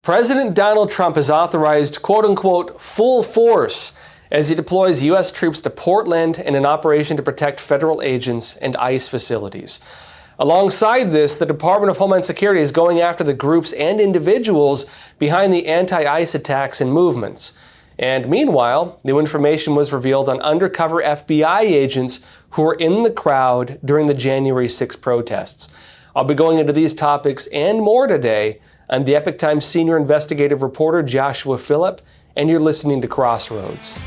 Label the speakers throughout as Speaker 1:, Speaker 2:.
Speaker 1: President Donald Trump has authorized quote-unquote full force as he deploys U.S. troops to Portland in an operation to protect federal agents and ICE facilities. Alongside this, the Department of Homeland Security is going after the groups and individuals behind the anti-ICE attacks and movements. And meanwhile, new information was revealed on undercover FBI agents who were in the crowd during the January 6 protests. I'll be going into these topics and more today. I'm the Epoch Times senior investigative reporter Joshua Phillip, and you're listening to Crossroads.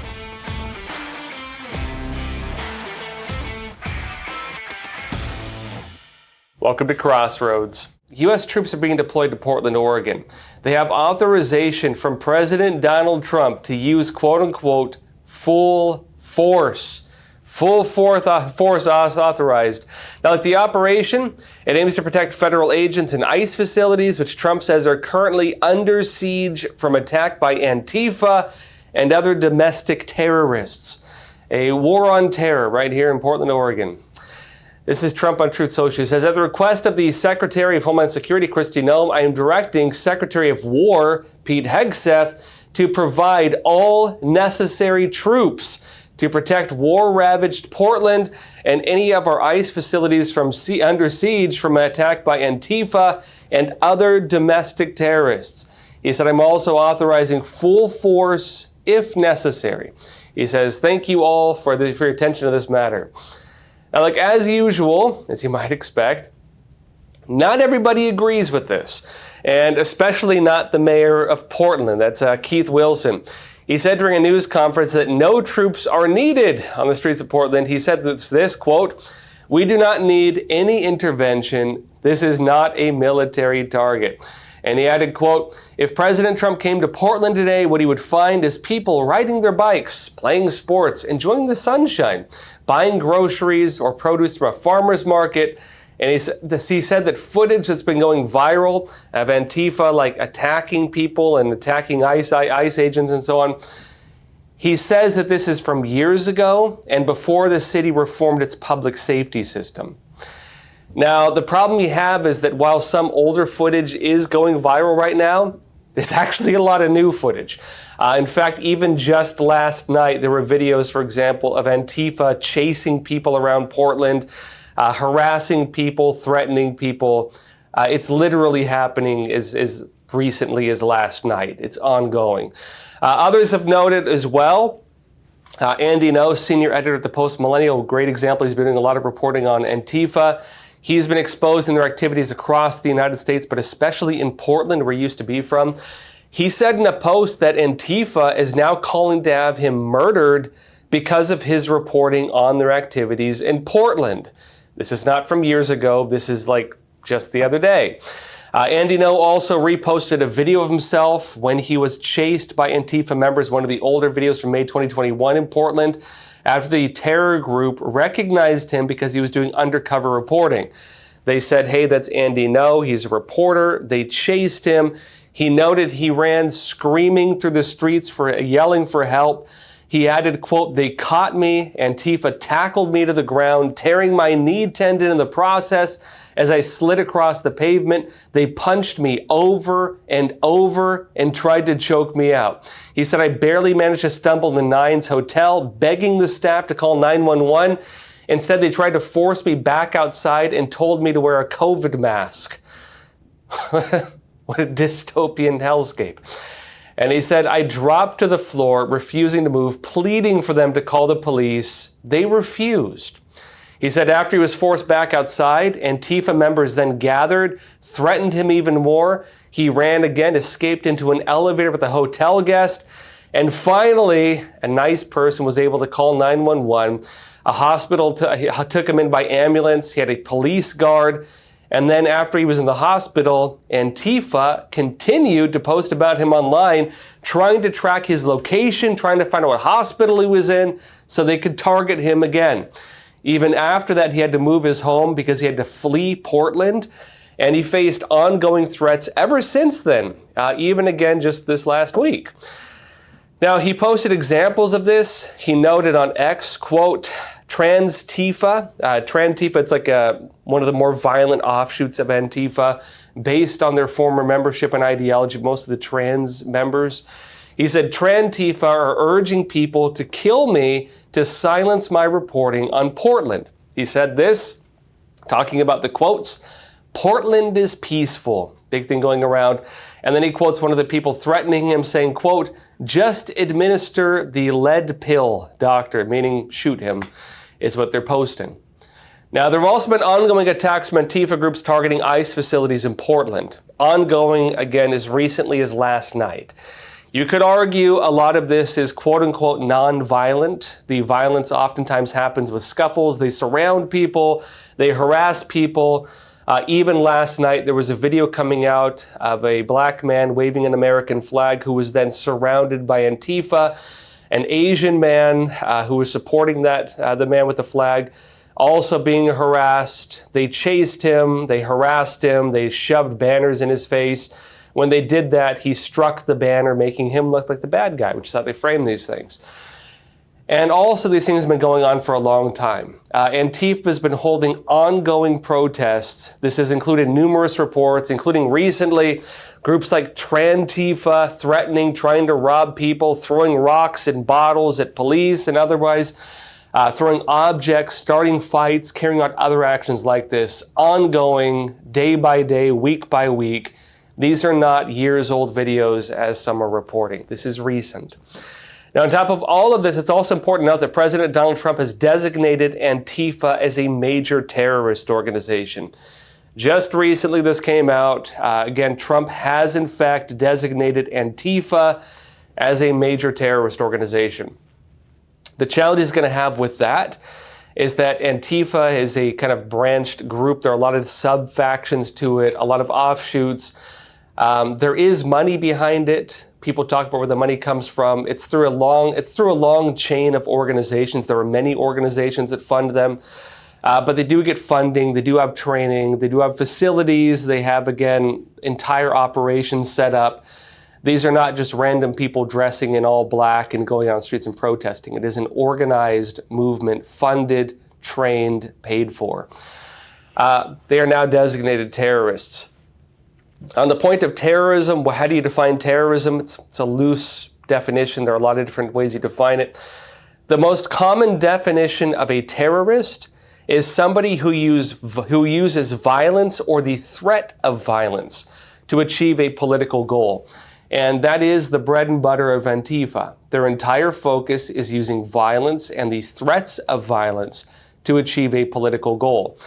Speaker 1: Welcome to Crossroads. U.S. troops are being deployed to Portland, Oregon. They have authorization from President Donald Trump to use quote-unquote full force. Full force authorized. Now, like the operation, it aims to protect federal agents and ICE facilities, which Trump says are currently under siege from attack by Antifa and other domestic terrorists. A war on terror right here in Portland, Oregon. This is Trump on Truth Social. He says, at the request of the Secretary of Homeland Security, Kristi Noem, I am directing Secretary of War, Pete Hegseth, to provide all necessary troops to protect war-ravaged Portland and any of our ICE facilities from under siege from an attack by Antifa and other domestic terrorists. He said, I'm also authorizing full force if necessary. He says, thank you all for your attention to this matter. Now, like as usual, as you might expect, not everybody agrees with this, and especially not the mayor of Portland. That's Keith Wilson. He said during a news conference that no troops are needed on the streets of Portland. He said this, quote, we do not need any intervention. This is not a military target. And he added, quote, if President Trump came to Portland today, what he would find is people riding their bikes, playing sports, enjoying the sunshine, buying groceries or produce from a farmer's market. And he said that footage that's been going viral of Antifa like attacking people and attacking ICE agents and so on, he says that this is from years ago and before the city reformed its public safety system. Now, the problem you have is that while some older footage is going viral right now, there's actually a lot of new footage. In fact, even just last night, there were videos, for example, of Antifa chasing people around Portland, harassing people, threatening people. It's literally happening as recently as last night. It's ongoing. Others have noted as well. Andy No, senior editor at the Post Millennial, great example. He's been doing a lot of reporting on Antifa. He's been exposed in their activities across the United States, but especially in Portland, where he used to be from. He said in a post that Antifa is now calling to have him murdered because of his reporting on their activities in Portland. This is not from years ago. This is like just the other day. Andy No also reposted a video of himself when he was chased by Antifa members, one of the older videos from May 2021 in Portland, after the terror group recognized him because he was doing undercover reporting. They said, hey, that's Andy No. He's a reporter. They chased him. He noted he ran screaming through the streets, yelling for help. He added, quote, they caught me. Antifa tackled me to the ground, tearing my knee tendon in the process. As I slid across the pavement, they punched me over and over and tried to choke me out. He said, I barely managed to stumble in the Nines Hotel, begging the staff to call 911. Instead, they tried to force me back outside and told me to wear a COVID mask. What a dystopian hellscape. And he said, I dropped to the floor, refusing to move, pleading for them to call the police. They refused. He said after he was forced back outside, Antifa members then gathered, threatened him even more. He ran again, escaped into an elevator with a hotel guest. And finally, a nice person was able to call 911. A hospital took him in by ambulance. He had a police guard. And then after he was in the hospital, Antifa continued to post about him online, trying to track his location, trying to find out what hospital he was in so they could target him again. Even after that, he had to move his home because he had to flee Portland, and he faced ongoing threats ever since then, even again just this last week. Now, he posted examples of this. He noted on X, quote, Trans-Tifa. Trans-Tifa, it's like one of the more violent offshoots of Antifa. based on their former membership and ideology, most of the trans members. He said, Trantifa are urging people to kill me to silence my reporting on Portland. He said this, talking about the quotes, Portland is peaceful. Big thing going around. And then he quotes one of the people threatening him saying, quote, just administer the lead pill, doctor, meaning shoot him, is what they're posting. Now, there have also been ongoing attacks from Antifa groups targeting ICE facilities in Portland. Ongoing, again, as recently as last night. You could argue a lot of this is quote-unquote non-violent. The violence oftentimes happens with scuffles. They surround people. They harass people. Even last night, there was a video coming out of a black man waving an American flag who was then surrounded by Antifa. An Asian man who was supporting that, the man with the flag, also being harassed. They chased him. They harassed him. They shoved banners in his face. When they did that, he struck the banner, making him look like the bad guy, which is how they frame these things. And also these things have been going on for a long time. Antifa has been holding ongoing protests. This has included numerous reports, including recently groups like Trantifa threatening, trying to rob people, throwing rocks and bottles at police and otherwise, throwing objects, starting fights, carrying out other actions like this, ongoing, day by day, week by week. These are not years-old videos, as some are reporting. This is recent. Now, on top of all of this, it's also important to note that President Donald Trump has designated Antifa as a major terrorist organization. Just recently, this came out. Again, Trump has, in fact, designated Antifa as a major terrorist organization. The challenge he's going to have with that is that Antifa is a kind of branched group. There are a lot of sub-factions to it, a lot of offshoots. There is money behind it. People talk about where the money comes from. It's through a long chain of organizations. There are many organizations that fund them, but they do get funding. They do have training. They do have facilities. They have, again, entire operations set up. These are not just random people dressing in all black and going out on the streets and protesting. It is an organized movement, funded, trained, paid for. They are now designated terrorists. On the point of terrorism, how do you define terrorism? It's a loose definition. There are a lot of different ways you define it. The most common definition of a terrorist is somebody who uses violence or the threat of violence to achieve a political goal. And that is the bread and butter of Antifa. Their entire focus is using violence and the threats of violence to achieve a political goal.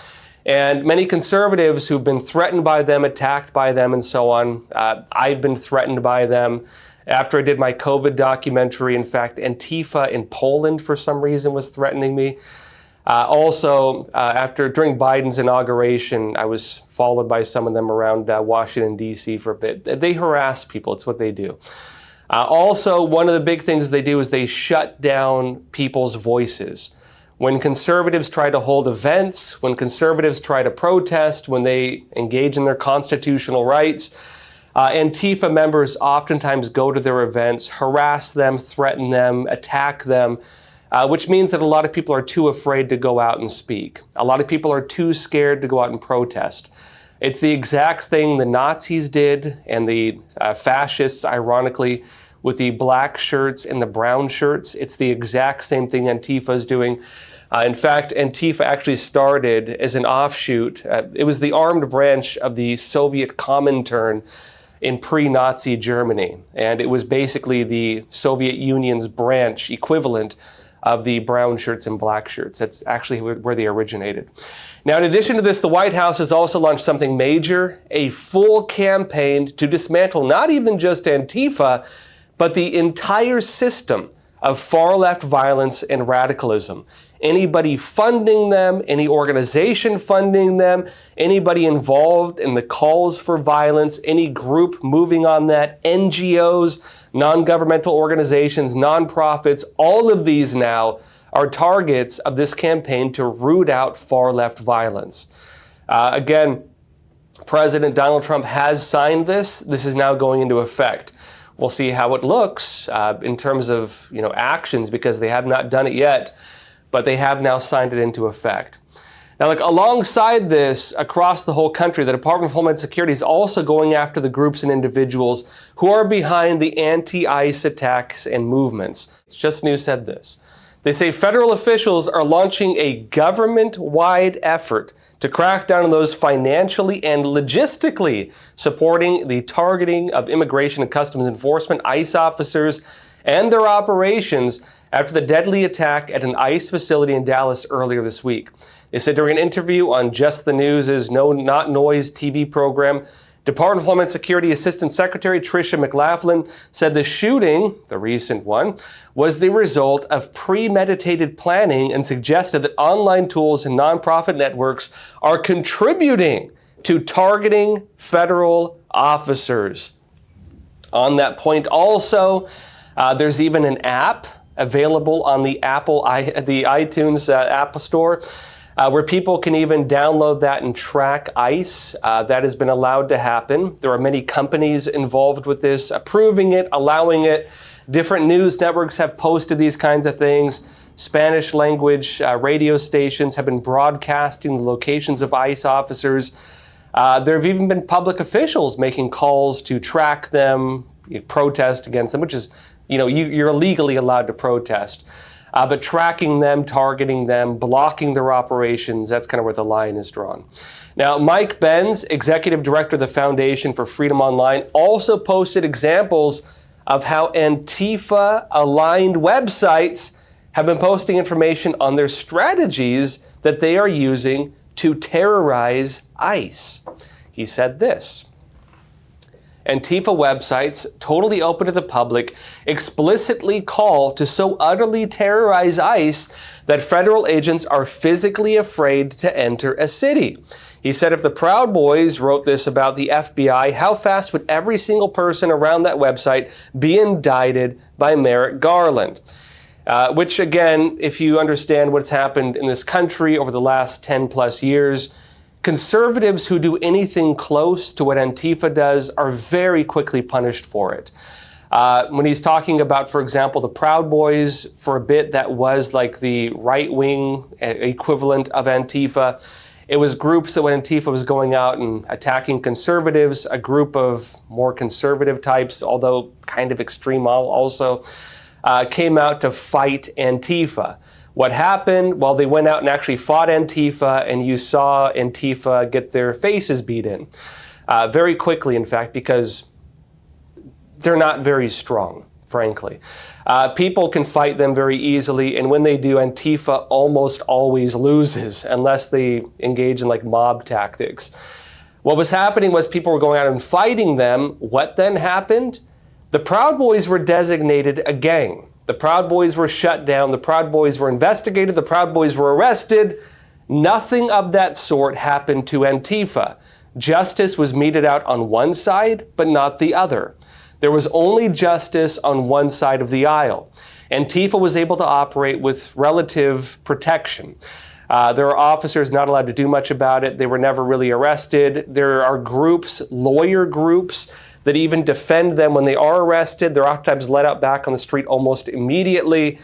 Speaker 1: And many conservatives who've been threatened by them, attacked by them, and so on, I've been threatened by them. After I did my COVID documentary, in fact, Antifa in Poland, for some reason, was threatening me. During Biden's inauguration, I was followed by some of them around Washington, D.C. for a bit. They harass people. It's what they do. Also, one of the big things they do is they shut down people's voices. When conservatives try to hold events, when conservatives try to protest, when they engage in their constitutional rights, Antifa members oftentimes go to their events, harass them, threaten them, attack them, which means that a lot of people are too afraid to go out and speak. A lot of people are too scared to go out and protest. It's the exact thing the Nazis did and the fascists, ironically, with the black shirts and the brown shirts. It's the exact same thing Antifa is doing. In fact, Antifa actually started as an offshoot. It was the armed branch of the Soviet Comintern in pre-Nazi Germany. And it was basically the Soviet Union's branch equivalent of the brown shirts and black shirts. That's actually where they originated. Now, in addition to this, the White House has also launched something major, a full campaign to dismantle not even just Antifa, but the entire system of far-left violence and radicalism. Anybody funding them, any organization funding them, anybody involved in the calls for violence, any group moving on that, NGOs, non-governmental organizations, nonprofits, all of these now are targets of this campaign to root out far-left violence. Again, President Donald Trump has signed this. This is now going into effect. We'll see how it looks in terms of actions, because they have not done it yet, but they have now signed it into effect. Now, alongside this, across the whole country, the Department of Homeland Security is also going after the groups and individuals who are behind the anti-ICE attacks and movements. Just News said this. They say federal officials are launching a government-wide effort to crack down on those financially and logistically supporting the targeting of Immigration and Customs Enforcement, ICE officers, and their operations after the deadly attack at an ICE facility in Dallas earlier this week. They said during an interview on Just the News' No Not Noise TV program, Department of Homeland Security Assistant Secretary Tricia McLaughlin said the shooting, the recent one, was the result of premeditated planning and suggested that online tools and nonprofit networks are contributing to targeting federal officers. On that point also, there's even an app available on the iTunes App Store where people can even download that and track ICE. That has been allowed to happen. There are many companies involved with this, approving it, allowing it. Different news networks have posted these kinds of things. Spanish language radio stations have been broadcasting the locations of ICE officers. There have even been public officials making calls to track them, protest against them, which is, you're legally allowed to protest. But tracking them, targeting them, blocking their operations, that's kind of where the line is drawn. Now, Mike Benz, Executive Director of the Foundation for Freedom Online, also posted examples of how Antifa-aligned websites have been posting information on their strategies that they are using to terrorize ICE. He said this. Antifa websites, totally open to the public, explicitly call to so utterly terrorize ICE that federal agents are physically afraid to enter a city. He said if the Proud Boys wrote this about the FBI, how fast would every single person around that website be indicted by Merrick Garland? Which, again, if you understand what's happened in this country over the last 10 plus years, conservatives who do anything close to what Antifa does are very quickly punished for it. When he's talking about, for example, the Proud Boys, for a bit that was like the right-wing equivalent of Antifa. It was groups that when Antifa was going out and attacking conservatives, a group of more conservative types, although kind of extreme also, came out to fight Antifa. What happened? Well, they went out and actually fought Antifa, and you saw Antifa get their faces beat in. Very quickly, in fact, because they're not very strong, frankly. People can fight them very easily, and when they do, Antifa almost always loses, unless they engage in mob tactics. What was happening was people were going out and fighting them. What then happened? The Proud Boys were designated a gang. The Proud Boys were shut down. The Proud Boys were investigated. The Proud Boys were arrested. Nothing of that sort happened to Antifa. Justice was meted out on one side, but not the other. There was only justice on one side of the aisle. Antifa was able to operate with relative protection. There are officers not allowed to do much about it. They were never really arrested. There are groups, lawyer groups, that even defend them when they are arrested. They're oftentimes let out back on the street almost immediately.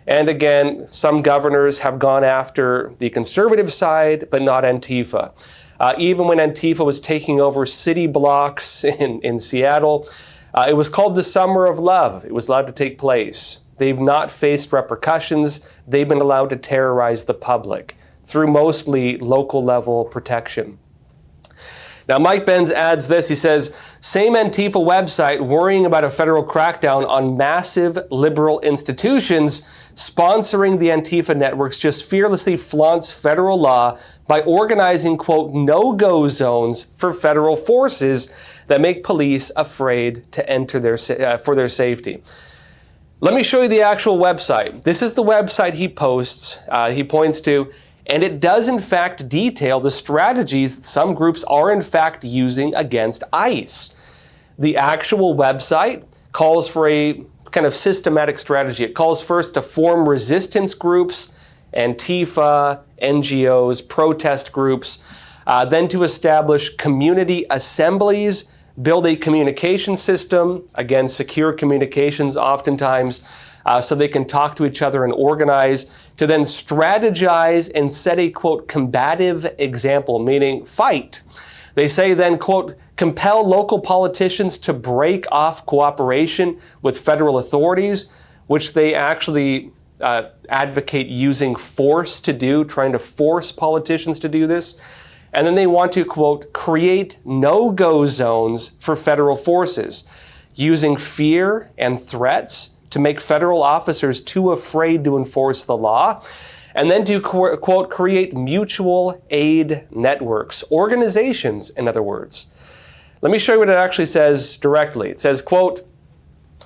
Speaker 1: And again, some governors have gone after the conservative side, but not Antifa. Even when Antifa was taking over city blocks in Seattle, it was called the Summer of Love. It was allowed to take place. They've not faced repercussions. They've been allowed to terrorize the public through mostly local level protection. Now, Mike Benz adds this. He says, same Antifa website worrying about a federal crackdown on massive liberal institutions sponsoring the Antifa networks just fearlessly flaunts federal law by organizing, quote, no-go zones for federal forces that make police afraid to enter for their safety. Let me show you the actual website. This is the website he points to. And it does, in fact, detail the strategies that some groups are, in fact, using against ICE. The actual website calls for a kind of systematic strategy. It calls first to form resistance groups, Antifa, NGOs, protest groups, then to establish community assemblies, build a communication system, again, secure communications oftentimes, so they can talk to each other and organize, to then strategize and set a, quote, combative example, meaning fight. They say then, quote, compel local politicians to break off cooperation with federal authorities, which they actually advocate using force to do, trying to force politicians to do this. And then they want to, quote, create no-go zones for federal forces, using fear and threats to make federal officers too afraid to enforce the law. And then to, quote, create mutual aid networks, organizations, in other words. Let me show you what it actually says directly. It says, quote,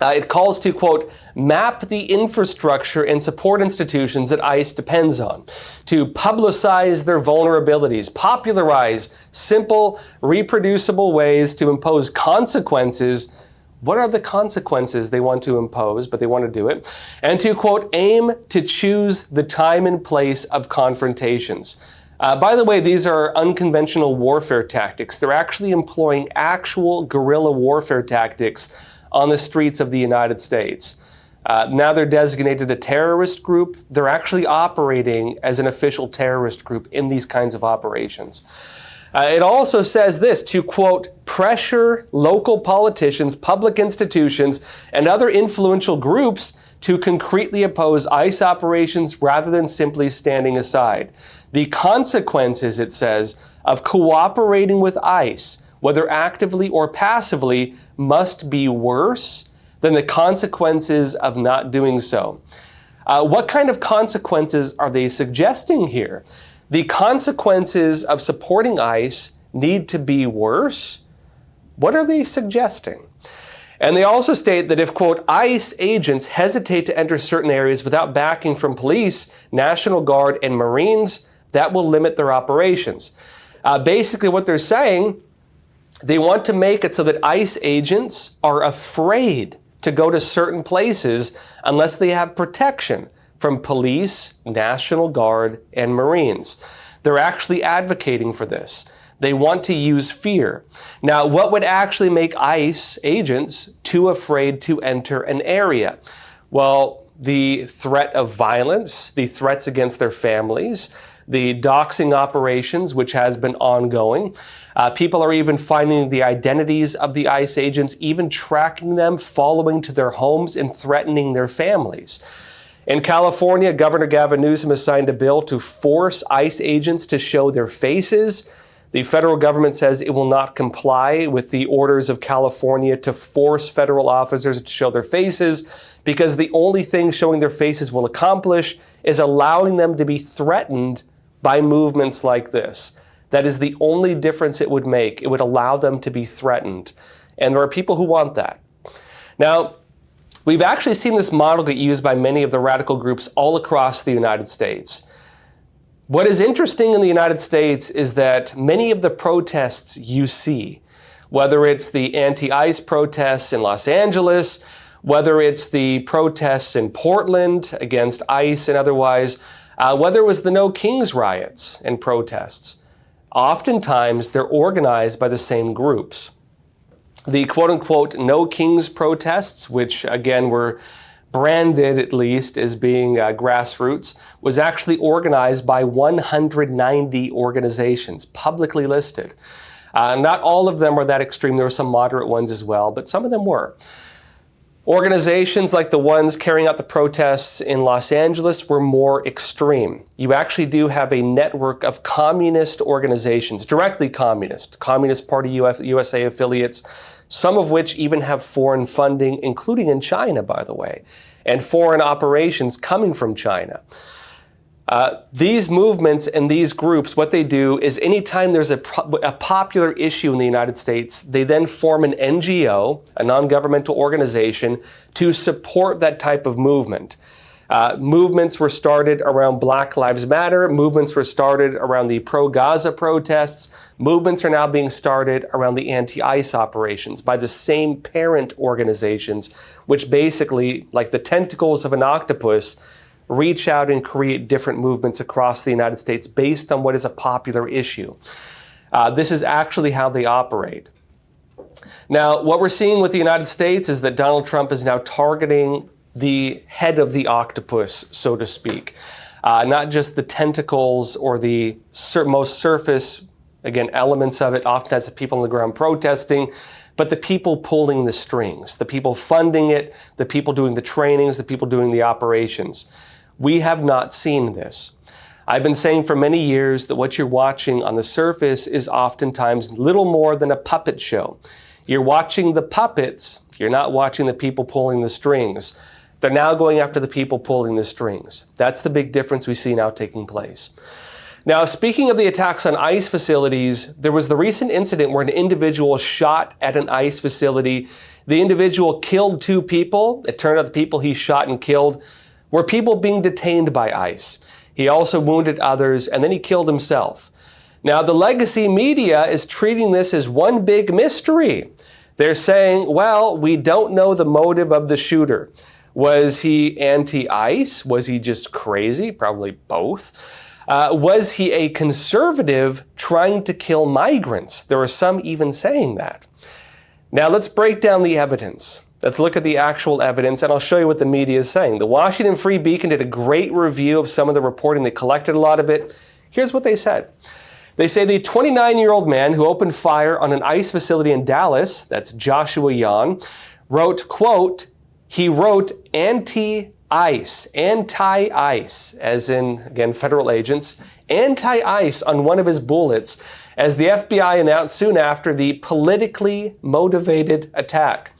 Speaker 1: it calls to, quote, map the infrastructure and support institutions that ICE depends on, to publicize their vulnerabilities, popularize simple, reproducible ways to impose consequences. What are the consequences they want to impose, but they want to do it? And to, quote, aim to choose the time and place of confrontations. By the way, these are unconventional warfare tactics. They're actually employing actual guerrilla warfare tactics on the streets of the United States. Now they're designated a terrorist group. They're actually operating as an official terrorist group in these kinds of operations. It also says this, to, quote, pressure local politicians, public institutions, and other influential groups to concretely oppose ICE operations rather than simply standing aside. The consequences, it says, of cooperating with ICE, whether actively or passively, must be worse than the consequences of not doing so. What kind of consequences are they suggesting here? The consequences of supporting ICE need to be worse? What are they suggesting? And they also state that if, quote, ICE agents hesitate to enter certain areas without backing from police, National Guard, and Marines, that will limit their operations. Basically what they're saying, they want to make it so that ICE agents are afraid to go to certain places unless they have protection from police, National Guard, and Marines. They're actually advocating for this. They want to use fear. Now, what would actually make ICE agents too afraid to enter an area? Well, the threat of violence, the threats against their families, the doxing operations, which has been ongoing. People are even finding the identities of the ICE agents, even tracking them, following to their homes, and threatening their families. In California, Governor Gavin Newsom has signed a bill to force ICE agents to show their faces. The federal government says it will not comply with the orders of California to force federal officers to show their faces, because the only thing showing their faces will accomplish is allowing them to be threatened by movements like this. That is the only difference it would make. It would allow them to be threatened. And there are people who want that. Now, we've actually seen this model get used by many of the radical groups all across the United States. What is interesting in the United States is that many of the protests you see, whether it's the anti-ICE protests in Los Angeles, whether it's the protests in Portland against ICE and otherwise, whether it was the No Kings riots and protests, oftentimes they're organized by the same groups. The quote-unquote No Kings protests, which again were branded at least as being grassroots, was actually organized by 190 organizations, publicly listed. Not all of them were that extreme. There were some moderate ones as well, but some of them were. Organizations like the ones carrying out the protests in Los Angeles were more extreme. You actually do have a network of communist organizations, directly communist, Communist Party USA affiliates, some of which even have foreign funding, including in China, by the way, and foreign operations coming from China. These movements and these groups, what they do is anytime there's a popular issue in the United States, they then form an NGO, a non-governmental organization, to support that type of movement. Movements were started around Black Lives Matter. Movements were started around the pro-Gaza protests. Movements are now being started around the anti-ICE operations by the same parent organizations, which basically, like the tentacles of an octopus, reach out and create different movements across the United States based on what is a popular issue. This is actually how they operate. Now, what we're seeing with the United States is that Donald Trump is now targeting the head of the octopus, so to speak. Not just the tentacles or the most surface, again, elements of it, oftentimes the people on the ground protesting, but the people pulling the strings, the people funding it, the people doing the trainings, the people doing the operations. We have not seen this. I've been saying for many years that what you're watching on the surface is oftentimes little more than a puppet show. You're watching the puppets, you're not watching the people pulling the strings. They're now going after the people pulling the strings. That's the big difference we see now taking place. Now, speaking of the attacks on ICE facilities, there was the recent incident where an individual shot at an ICE facility. The individual killed 2 people. It turned out the people he shot and killed were people being detained by ICE. He also wounded others, and then he killed himself. Now, the legacy media is treating this as one big mystery. They're saying, well, we don't know the motive of the shooter. Was he anti-ICE? Was he just crazy? Probably both. Was he a conservative trying to kill migrants? There are some even saying that. Now let's break down the evidence. Let's look at the actual evidence, and I'll show you what the media is saying. The Washington Free Beacon did a great review of some of the reporting. They collected a lot of it. Here's what they said. They say the 29-year-old man who opened fire on an ICE facility in Dallas, that's Joshua Yan, wrote, quote, he wrote anti-ICE, as in, again, federal agents, anti-ICE on one of his bullets, as the FBI announced soon after the politically motivated attack.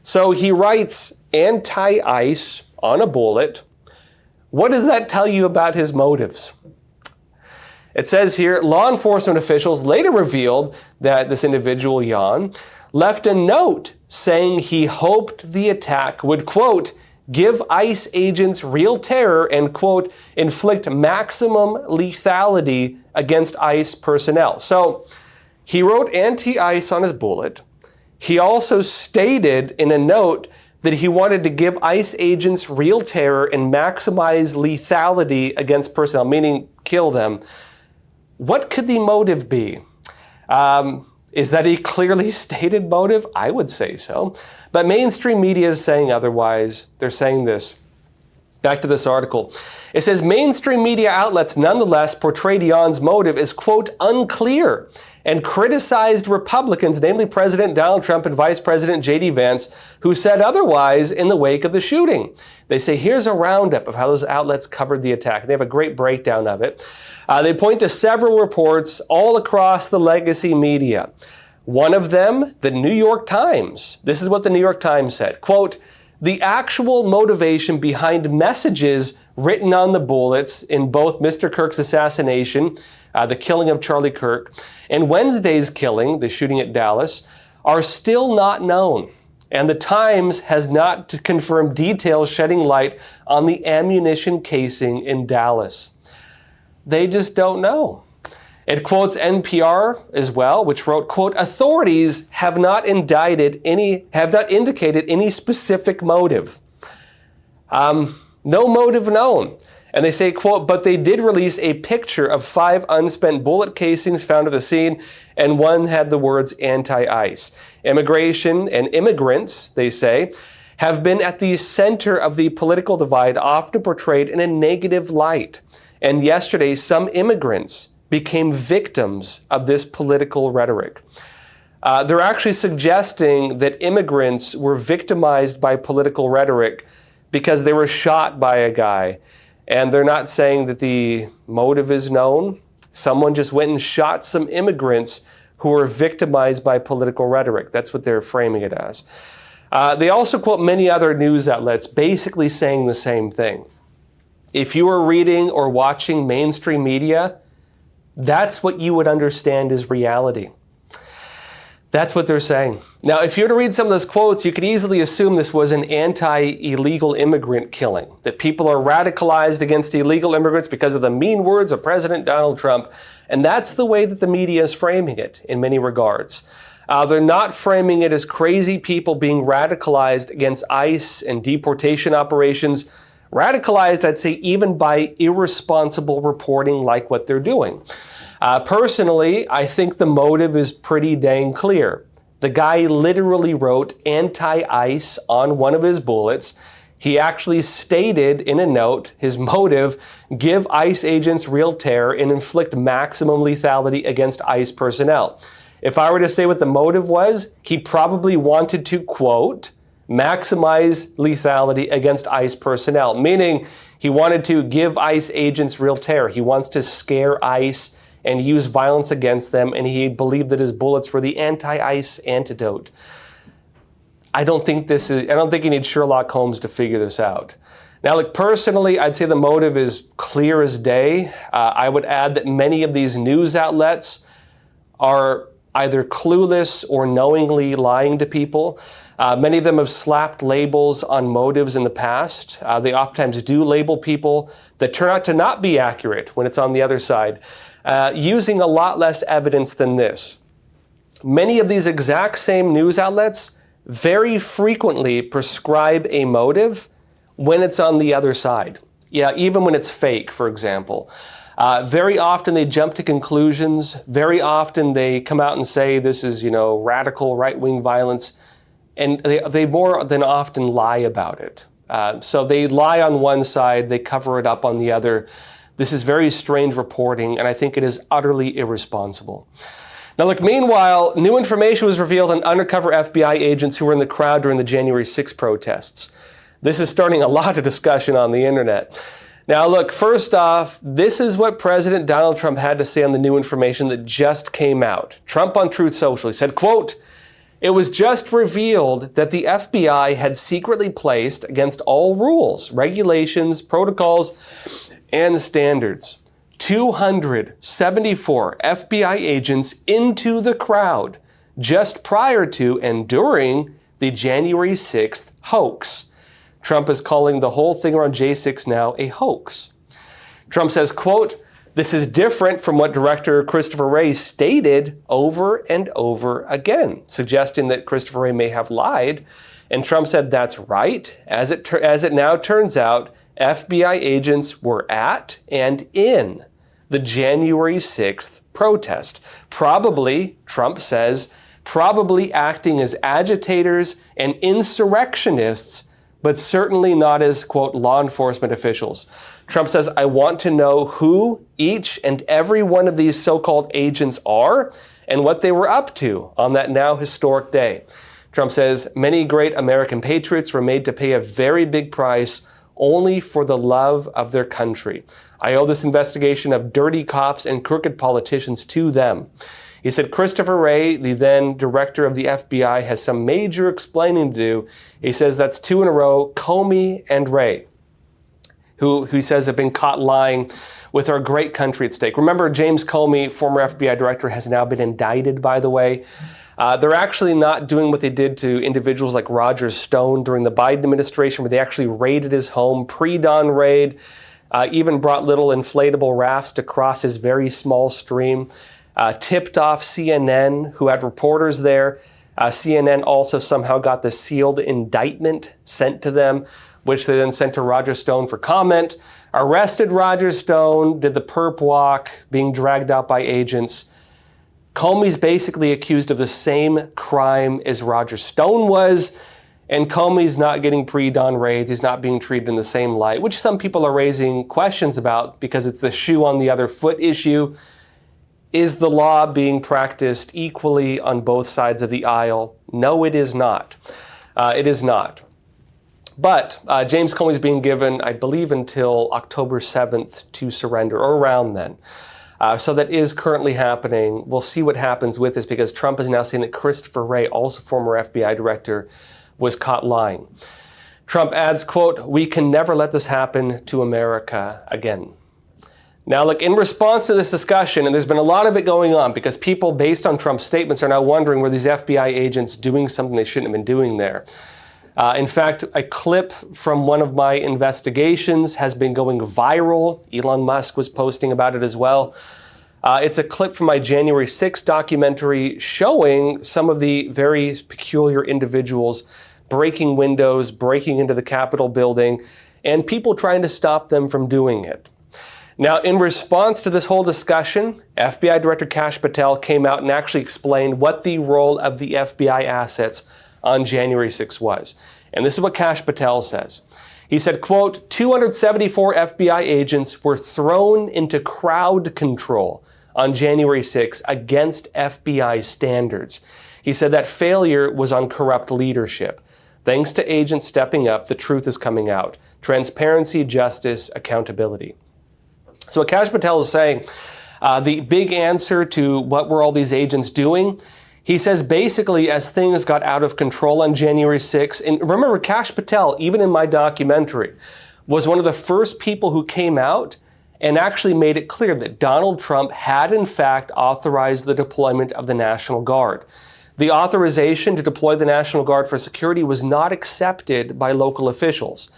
Speaker 1: So he writes anti-ICE on a bullet. What does that tell you about his motives? It says here, law enforcement officials later revealed that this individual, Yan, left a note saying he hoped the attack would, quote, give ICE agents real terror and, quote, inflict maximum lethality against ICE personnel. So he wrote anti-ICE on his bullet. He also stated in a note that he wanted to give ICE agents real terror and maximize lethality against personnel, meaning kill them. What could the motive be? Is that a clearly stated motive? I would say so. But mainstream media is saying otherwise. They're saying this. Back to this article. It says mainstream media outlets nonetheless portrayed Yan's motive as, quote, unclear, and criticized Republicans, namely President Donald Trump and Vice President J.D. Vance, who said otherwise in the wake of the shooting. They say, here's a roundup of how those outlets covered the attack. They have a great breakdown of it. They point to several reports all across the legacy media. One of them, the New York Times. This is what the New York Times said. Quote, the actual motivation behind messages written on the bullets in both Mr. Kirk's assassination, the killing of Charlie Kirk, and Wednesday's killing, the shooting at Dallas, are still not known. And the Times has not confirmed details shedding light on the ammunition casing in Dallas. They just don't know. It quotes NPR as well, which wrote, quote, authorities have not indicated any specific motive. No motive known. And they say, quote, but they did release a picture of 5 unspent bullet casings found at the scene, and one had the words anti-ICE. Immigration and immigrants, they say, have been at the center of the political divide, often portrayed in a negative light. And yesterday, some immigrants became victims of this political rhetoric. They're actually suggesting that immigrants were victimized by political rhetoric because they were shot by a guy. And they're not saying that the motive is known. Someone just went and shot some immigrants who were victimized by political rhetoric. That's what they're framing it as. They also quote many other news outlets basically saying the same thing. If you were reading or watching mainstream media, that's what you would understand as reality. That's what they're saying. Now, if you were to read some of those quotes, you could easily assume this was an anti-illegal immigrant killing, that people are radicalized against illegal immigrants because of the mean words of President Donald Trump. And that's the way that the media is framing it in many regards. They're not framing it as crazy people being radicalized against ICE and deportation operations. Radicalized, I'd say, even by irresponsible reporting like what they're doing. Personally, I think the motive is pretty dang clear. The guy literally wrote anti-ICE on one of his bullets. He actually stated in a note his motive: give ICE agents real terror and inflict maximum lethality against ICE personnel. If I were to say what the motive was, he probably wanted to, quote, maximize lethality against ICE personnel, meaning he wanted to give ICE agents real terror. He wants to scare ICE and use violence against them, and he believed that his bullets were the anti-ICE antidote. I don't think you need Sherlock Holmes to figure this out. Now, look, personally, I'd say the motive is clear as day. I would add that many of these news outlets are either clueless or knowingly lying to people. Many of them have slapped labels on motives in the past. They oftentimes do label people that turn out to not be accurate when it's on the other side, using a lot less evidence than this. Many of these exact same news outlets very frequently prescribe a motive when it's on the other side. Yeah, even when it's fake, for example. Very often they jump to conclusions. Very often they come out and say this is, radical right-wing violence. And they more than often lie about it. So they lie on one side, they cover it up on the other. This is very strange reporting, and I think it is utterly irresponsible. Now look, meanwhile, new information was revealed on undercover FBI agents who were in the crowd during the January 6th protests. This is starting a lot of discussion on the internet. Now look, first off, this is what President Donald Trump had to say on the new information that just came out. Trump on Truth Social, he said, quote, "It was just revealed that the FBI had secretly placed, against all rules, regulations, protocols, and standards, 274 FBI agents into the crowd just prior to and during the January 6th hoax." Trump is calling the whole thing around J6 now a hoax. Trump says, quote, "This is different from what Director Christopher Wray stated over and over again," suggesting that Christopher Wray may have lied. And Trump said, "That's right. As it now turns out, FBI agents were at and in the January 6th protest. Probably," Trump says, "probably acting as agitators and insurrectionists, but certainly not as, quote, law enforcement officials." Trump says, "I want to know who each and every one of these so-called agents are and what they were up to on that now historic day." Trump says, "Many great American patriots were made to pay a very big price only for the love of their country. I owe this investigation of dirty cops and crooked politicians to them." He said Christopher Wray, the then director of the FBI, has some major explaining to do. He says that's two in a row, Comey and Wray, who he says have been caught lying with our great country at stake. Remember, James Comey, former FBI director, has now been indicted, by the way. They're actually not doing what they did to individuals like Roger Stone during the Biden administration, where they actually raided his home, pre-dawn raid, even brought little inflatable rafts to cross his very small stream. Tipped off CNN, who had reporters there. CNN also somehow got the sealed indictment sent to them, which they then sent to Roger Stone for comment. Arrested Roger Stone, did the perp walk, being dragged out by agents. Comey's basically accused of the same crime as Roger Stone was, and Comey's not getting pre-dawn raids. He's not being treated in the same light, which some people are raising questions about because it's the shoe on the other foot issue. Is the law being practiced equally on both sides of the aisle? No, it is not. It is not. But James Comey's being given, I believe, until October 7th to surrender, or around then. So that is currently happening. We'll see what happens with this, because Trump is now saying that Christopher Wray, also former FBI director, was caught lying. Trump adds, quote, "We can never let this happen to America again." Now, look, in response to this discussion, and there's been a lot of it going on because people, based on Trump's statements, are now wondering, were these FBI agents doing something they shouldn't have been doing there? In fact, a clip from one of my investigations has been going viral. Elon Musk was posting about it as well. It's a clip from my January 6th documentary showing some of the very peculiar individuals breaking windows, breaking into the Capitol building, and people trying to stop them from doing it. Now, in response to this whole discussion, FBI Director Kash Patel came out and actually explained what the role of the FBI assets on January 6 was. And this is what Kash Patel says. He said, quote, 274 FBI agents were thrown into crowd control on January 6 against FBI standards. He said that failure was on corrupt leadership. Thanks to agents stepping up, the truth is coming out. Transparency, justice, accountability. So what Kash Patel is saying, the big answer to what were all these agents doing, he says basically as things got out of control on January 6th, and remember Kash Patel, even in my documentary, was one of the first people who came out and actually made it clear that Donald Trump had in fact authorized the deployment of the National Guard. The authorization to deploy the National Guard for security was not accepted by local officials.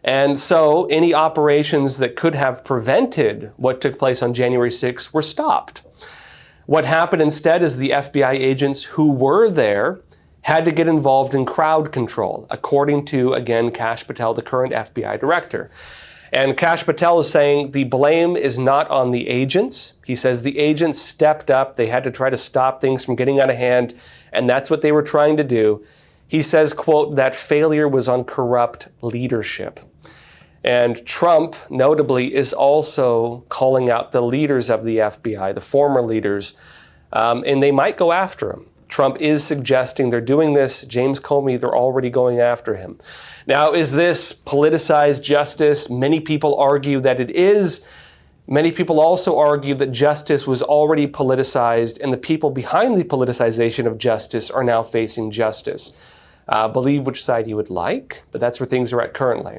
Speaker 1: And so any operations that could have prevented what took place on January 6th were stopped. What happened instead is the FBI agents who were there had to get involved in crowd control, according to, again, Kash Patel, the current FBI director. And Kash Patel is saying the blame is not on the agents. He says the agents stepped up. They had to try to stop things from getting out of hand, and that's what they were trying to do. He says, quote, that failure was on corrupt leadership. And Trump, notably, is also calling out the leaders of the FBI, the former leaders, and they might go after him. Trump is suggesting they're doing this. James Comey, they're already going after him. Now, is this politicized justice? Many people argue that it is. Many people also argue that justice was already politicized, and the people behind the politicization of justice are now facing justice. Believe which side you would like, but that's where things are at currently.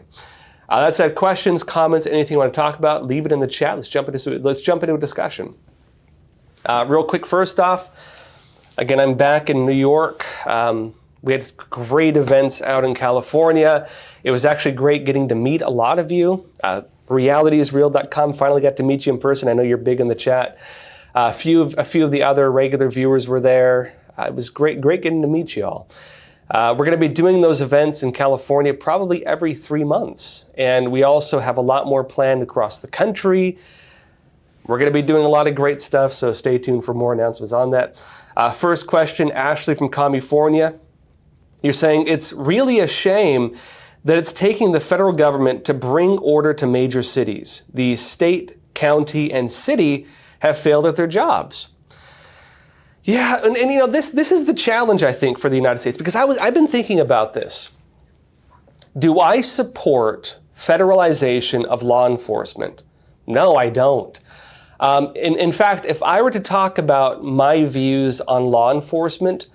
Speaker 1: That said, questions, comments, anything you want to talk about, leave it in the chat. Let's jump into a discussion. Real quick, first off, again, I'm back in New York. We had great events out in California. It was actually great getting to meet a lot of you. Realityisreal.com finally got to meet you in person. I know you're big in the chat. A few of the other regular viewers were there. It was great getting to meet you all. We're going to be doing those events in California probably every 3 months. And we also have a lot more planned across the country. We're going to be doing a lot of great stuff, so stay tuned for more announcements on that. First question, Ashley from California. You're saying it's really a shame that it's taking the federal government to bring order to major cities. The state, county, and city have failed at their jobs. Yeah, and you know, this is the challenge, I think, for the United States, because I've been thinking about this. Do I support federalization of law enforcement? No, I don't. In fact, if I were to talk about my views on law enforcement,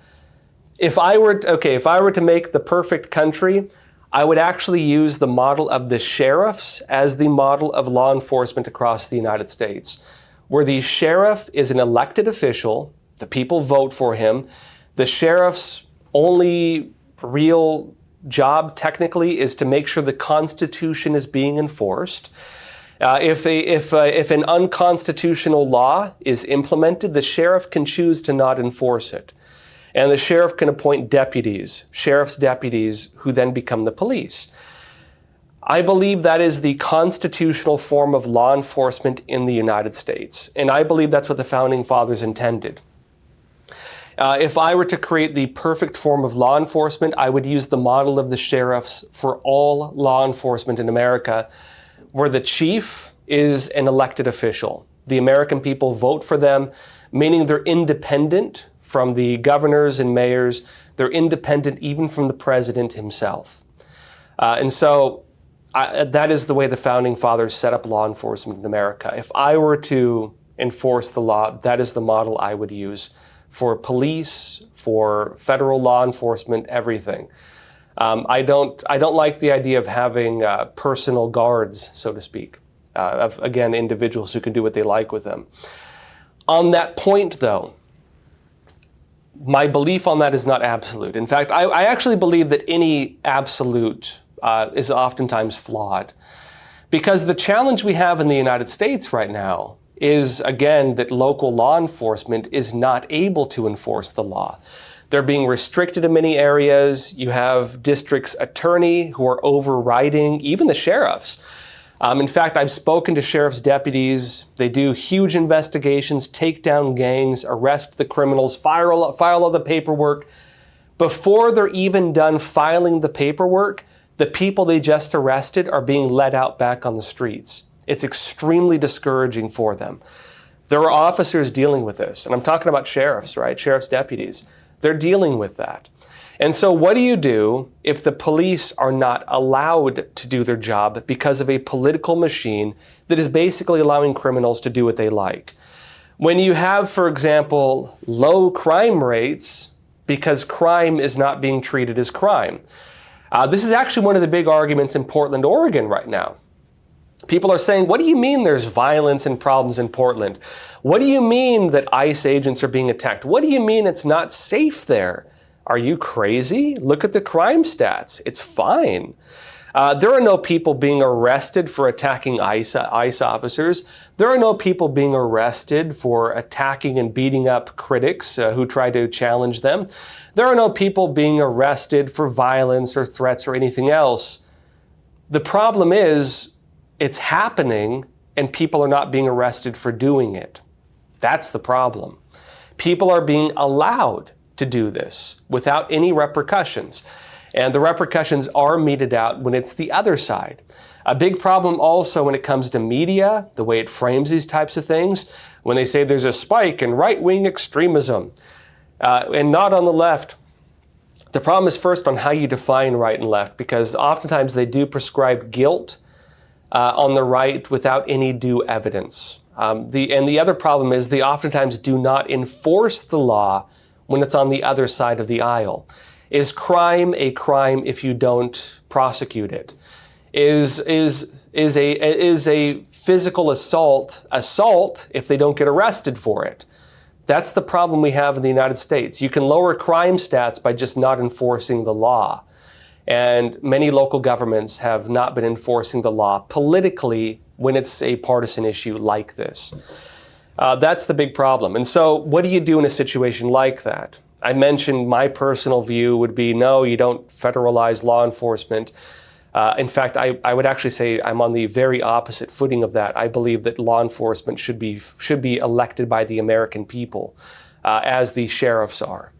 Speaker 1: if I were to make the perfect country, I would actually use the model of the sheriffs as the model of law enforcement across the United States, where the sheriff is an elected official. The people vote for him. The sheriff's only real job technically is to make sure the Constitution is being enforced. If an unconstitutional law is implemented, the sheriff can choose to not enforce it. And the sheriff can appoint deputies, sheriff's deputies, who then become the police. I believe that is the constitutional form of law enforcement in the United States. And I believe that's what the Founding Fathers intended. If I were to create the perfect form of law enforcement, I would use the model of the sheriffs for all law enforcement in America, where the chief is an elected official. The American people vote for them, meaning they're independent from the governors and mayors. They're independent even from the president himself. And so that is the way the Founding Fathers set up law enforcement in America. If I were to enforce the law, that is the model I would use for police, for federal law enforcement, everything. I don't like the idea of having personal guards, so to speak, of, again, individuals who can do what they like with them. On that point, though, my belief on that is not absolute. In fact, I actually believe that any absolute is oftentimes flawed, because the challenge we have in the United States right now is, again, that local law enforcement is not able to enforce the law. They're being restricted in many areas. You have district's attorney who are overriding even the sheriffs. In fact, I've spoken to sheriff's deputies. They do huge investigations, take down gangs, arrest the criminals, file all the paperwork. Before they're even done filing the paperwork, the people they just arrested are being let out back on the streets. It's extremely discouraging for them. There are officers dealing with this, and I'm talking about sheriffs, right? Sheriff's deputies. They're dealing with that. And so what do you do if the police are not allowed to do their job because of a political machine that is basically allowing criminals to do what they like? When you have, for example, low crime rates because crime is not being treated as crime. This is actually one of the big arguments in Portland, Oregon right now. People are saying, what do you mean there's violence and problems in Portland? What do you mean that ICE agents are being attacked? What do you mean it's not safe there? Are you crazy? Look at the crime stats. It's fine. There are no people being arrested for attacking ICE officers. There are no people being arrested for attacking and beating up critics who try to challenge them. There are no people being arrested for violence or threats or anything else. The problem is, it's happening and people are not being arrested for doing it. That's the problem. People are being allowed to do this without any repercussions. And the repercussions are meted out when it's the other side. A big problem also when it comes to media, the way it frames these types of things, when they say there's a spike in right-wing extremism, and not on the left. The problem is first on how you define right and left, because oftentimes they do prescribe guilt on the right without any due evidence. And the other problem is they oftentimes do not enforce the law when it's on the other side of the aisle. Is crime a crime if you don't prosecute it? Is a physical assault if they don't get arrested for it? That's the problem we have in the United States. You can lower crime stats by just not enforcing the law. And many local governments have not been enforcing the law politically when it's a partisan issue like this. That's the big problem. And so what do you do in a situation like that? I mentioned my personal view would be, no, you don't federalize law enforcement. In fact, I would actually say I'm on the very opposite footing of that. I believe that law enforcement should be elected by the American people, as the sheriffs are,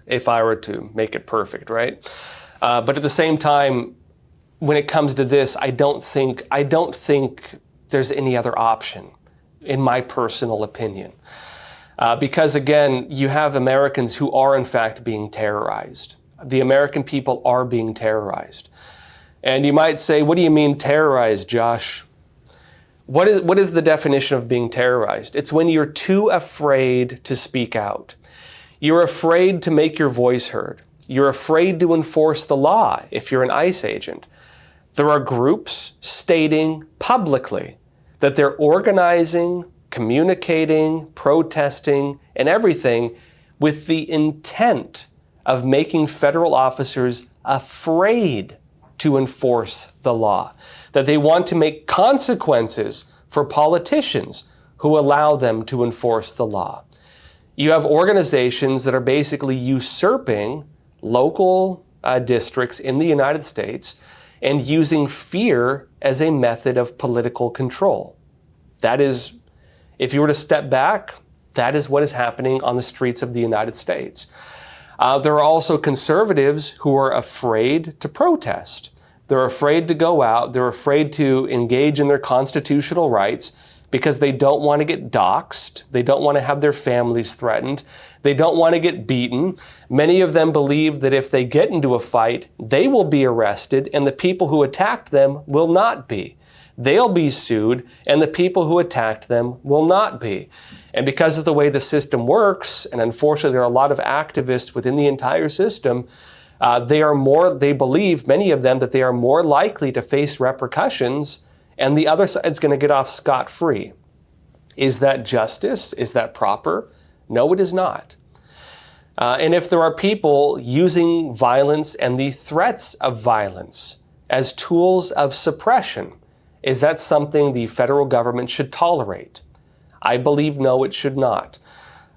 Speaker 1: if I were to make it perfect, right? But at the same time, when it comes to this, I don't think there's any other option, in my personal opinion. Because again, you have Americans who are in fact being terrorized. The American people are being terrorized. And you might say, what do you mean terrorized, Josh? What is the definition of being terrorized? It's when you're too afraid to speak out. You're afraid to make your voice heard. You're afraid to enforce the law if you're an ICE agent. There are groups stating publicly that they're organizing, communicating, protesting, and everything with the intent of making federal officers afraid to enforce the law, that they want to make consequences for politicians who allow them to enforce the law. You have organizations that are basically usurping local districts in the United States and using fear as a method of political control. That is, if you were to step back, that is what is happening on the streets of the United States. There are also conservatives who are afraid to protest. They're afraid to go out. They're afraid to engage in their constitutional rights because they don't want to get doxxed. They don't want to have their families threatened. They don't want to get beaten. Many of them believe that if they get into a fight, they will be arrested and the people who attacked them will not be. They'll be sued and the people who attacked them will not be. And because of the way the system works, and unfortunately there are a lot of activists within the entire system, they believe, many of them, that they are more likely to face repercussions and the other side's going to get off scot-free. Is that justice? Is that proper? No, it is not. And if there are people using violence and the threats of violence as tools of suppression, is that something the federal government should tolerate? I believe no, it should not.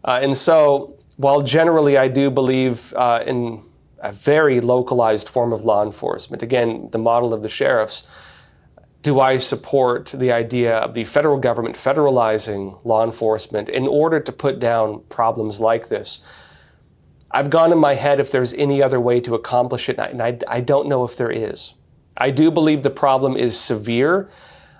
Speaker 1: And so, while generally I do believe in a very localized form of law enforcement, again, the model of the sheriffs, do I support the idea of the federal government federalizing law enforcement in order to put down problems like this? I've gone in my head if there's any other way to accomplish it, and I don't know if there is. I do believe the problem is severe.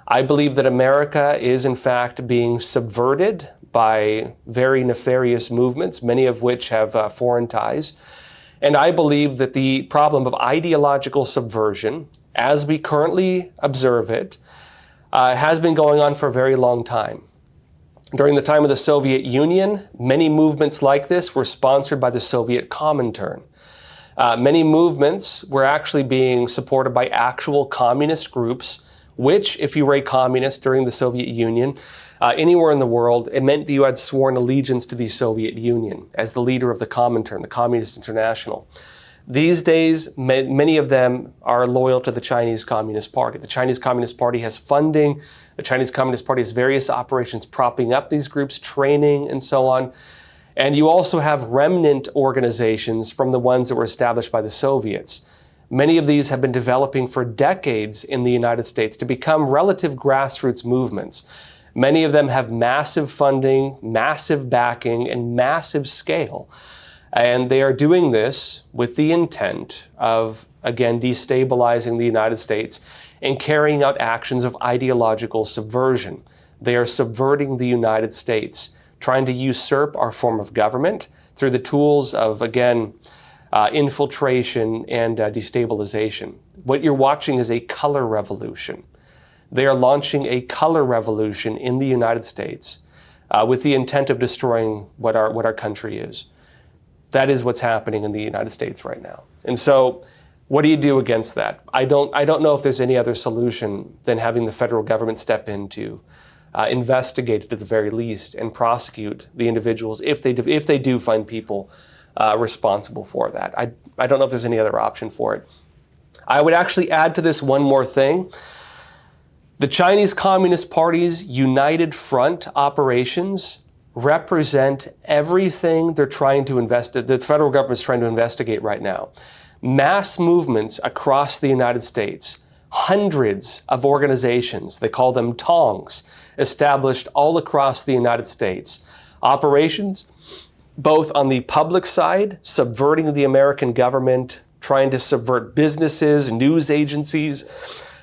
Speaker 1: I believe that America is in fact being subverted by very nefarious movements, many of which have foreign ties. And I believe that the problem of ideological subversion, as we currently observe it, has been going on for a very long time. During the time of the Soviet Union, many movements like this were sponsored by the Soviet Comintern. Many movements were actually being supported by actual communist groups, which, if you were a communist during the Soviet Union, anywhere in the world, it meant that you had sworn allegiance to the Soviet Union as the leader of the Comintern, the Communist International. These days, many of them are loyal to the Chinese Communist Party. The Chinese Communist Party has funding. The Chinese Communist Party has various operations propping up these groups, training, and so on. And you also have remnant organizations from the ones that were established by the Soviets. Many of these have been developing for decades in the United States to become relative grassroots movements. Many of them have massive funding, massive backing, and massive scale. And they are doing this with the intent of, again, destabilizing the United States and carrying out actions of ideological subversion. They are subverting the United States, trying to usurp our form of government through the tools of, again, infiltration and destabilization. What you're watching is a color revolution. They are launching a color revolution in the United States with the intent of destroying what our country is. That is what's happening in the United States right now. And so what do you do against that? I don't know if there's any other solution than having the federal government step in to investigate it at the very least and prosecute the individuals if they do find people responsible for that. I don't know if there's any other option for it. I would actually add to this one more thing. The Chinese Communist Party's United Front operations represent everything they're trying to the federal government's trying to investigate right now. Mass movements across the United States, hundreds of organizations, they call them tongs, established all across the United States. Operations both on the public side, subverting the American government, trying to subvert businesses, news agencies,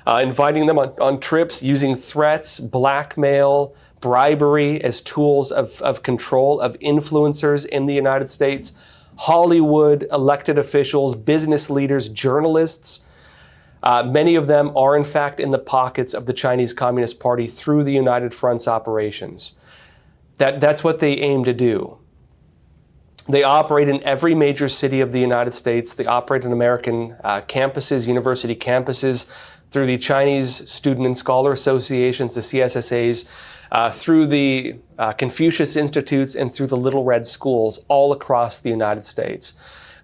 Speaker 1: inviting them on trips, using threats, blackmail, bribery as tools of control of influencers in the United States, Hollywood, elected officials, business leaders, journalists. Many of them are in fact in the pockets of the Chinese Communist Party through the United Front's operations. That's what they aim to do. They operate in every major city of the United States. They operate in American campuses, university campuses, through the Chinese Student and Scholar Associations, the CSSAs, through the Confucius Institutes, and through the Little Red Schools all across the United States.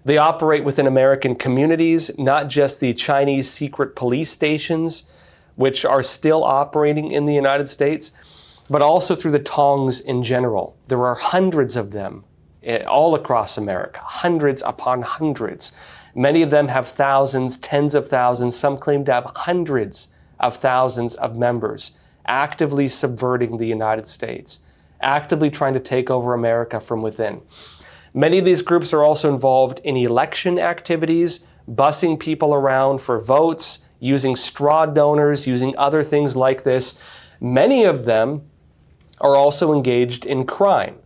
Speaker 1: They operate within American communities, not just the Chinese secret police stations, which are still operating in the United States, but also through the tongs in general. There are hundreds of them all across America, hundreds upon hundreds. Many of them have thousands, tens of thousands. Some claim to have hundreds of thousands of members, actively subverting the United States, actively trying to take over America from within. Many of these groups are also involved in election activities, busing people around for votes, using straw donors, using other things like this. Many of them are also engaged in crime.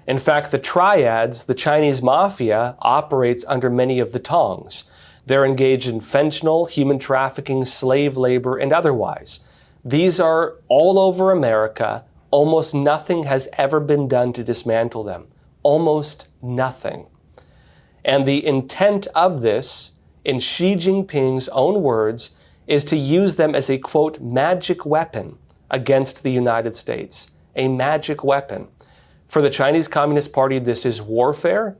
Speaker 1: In fact, the triads, the Chinese mafia, operates under many of the tongs. They're engaged in fentanyl, human trafficking, slave labor, and otherwise. These are all over America. Almost nothing has ever been done to dismantle them. Almost nothing. And the intent of this, in Xi Jinping's own words, is to use them as a, quote, magic weapon against the United States. A magic weapon. For the Chinese Communist Party, this is warfare,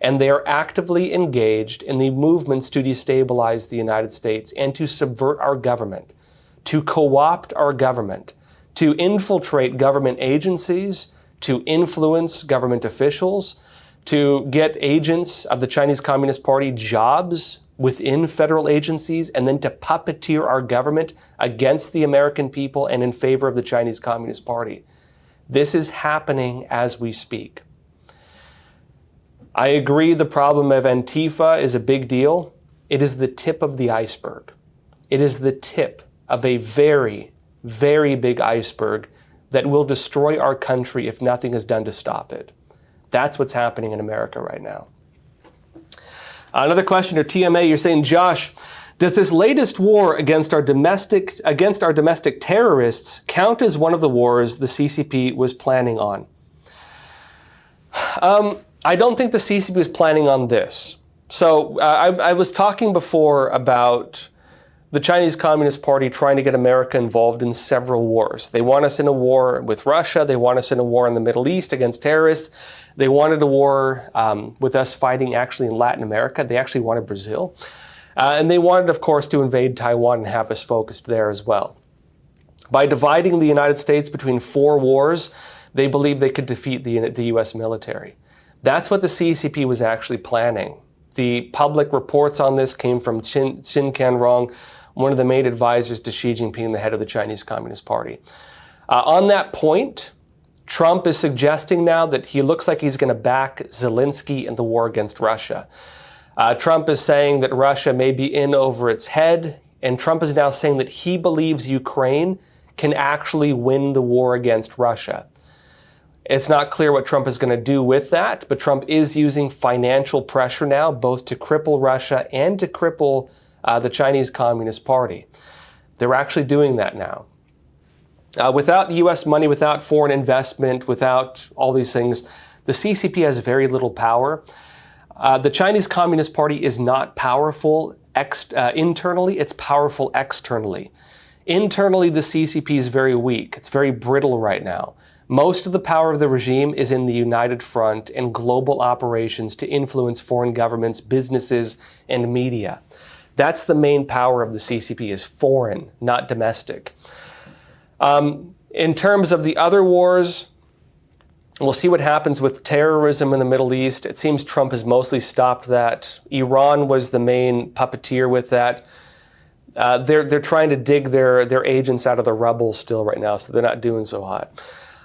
Speaker 1: and they are actively engaged in the movements to destabilize the United States and to subvert our government, to co-opt our government, to infiltrate government agencies, to influence government officials, to get agents of the Chinese Communist Party jobs within federal agencies and then to puppeteer our government against the American people and in favor of the Chinese Communist Party. This is happening as we speak. I agree the problem of Antifa is a big deal. It is the tip of the iceberg. It is the tip of a very, very big iceberg that will destroy our country if nothing is done to stop it. That's what's happening in America right now. Another question to TMA, you're saying, Josh, does this latest war against our domestic terrorists count as one of the wars the CCP was planning on? I don't think the CCP was planning on this. So I was talking before about the Chinese Communist Party trying to get America involved in several wars. They want us in a war with Russia. They want us in a war in the Middle East against terrorists. They wanted a war with us fighting actually in Latin America. They actually wanted Brazil. And they wanted, of course, to invade Taiwan and have us focused there as well. By dividing the United States between 4 wars, they believed they could defeat the U.S. military. That's what the CCP was actually planning. The public reports on this came from Qin Canrong, one of the main advisors to Xi Jinping, the head of the Chinese Communist Party. On that point, Trump is suggesting now that he looks like he's going to back Zelensky in the war against Russia. Trump is saying that Russia may be in over its head, and Trump is now saying that he believes Ukraine can actually win the war against Russia. It's not clear what Trump is going to do with that, but Trump is using financial pressure now, both to cripple Russia and to cripple the Chinese Communist Party. They're actually doing that now. Without U.S. money, without foreign investment, without all these things, the CCP has very little power. The Chinese Communist Party is not powerful internally, it's powerful externally. Internally, the CCP is very weak. It's very brittle right now. Most of the power of the regime is in the United Front and global operations to influence foreign governments, businesses, and media. That's the main power of the CCP, is foreign, not domestic. In terms of the other wars, we'll see what happens with terrorism in the Middle East. It seems Trump has mostly stopped that. Iran was the main puppeteer with that. They're trying to dig their agents out of the rubble still right now, so they're not doing so hot.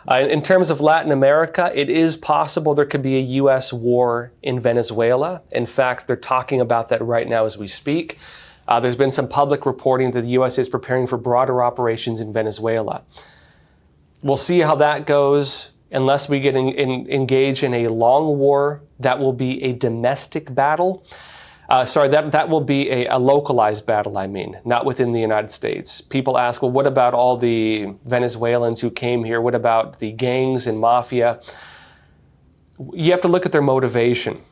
Speaker 1: In terms of Latin America, it is possible there could be a U.S. war in Venezuela. In fact, they're talking about that right now as we speak. There's been some public reporting that the U.S. is preparing for broader operations in Venezuela. We'll see how that goes. Unless we get engaged in a long war, that will be a domestic battle. That will be a localized battle, not within the United States. People ask, well, what about all the Venezuelans who came here? What about the gangs and mafia? You have to look at their motivation.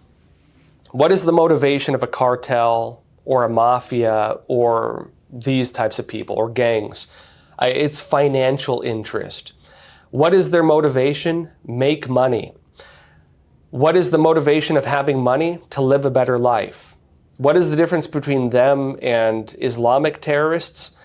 Speaker 1: What is the motivation of a cartel or a mafia or these types of people or gangs? It's financial interest. What is their motivation? Make money. What is the motivation of having money? To live a better life. What is the difference between them and Islamic terrorists?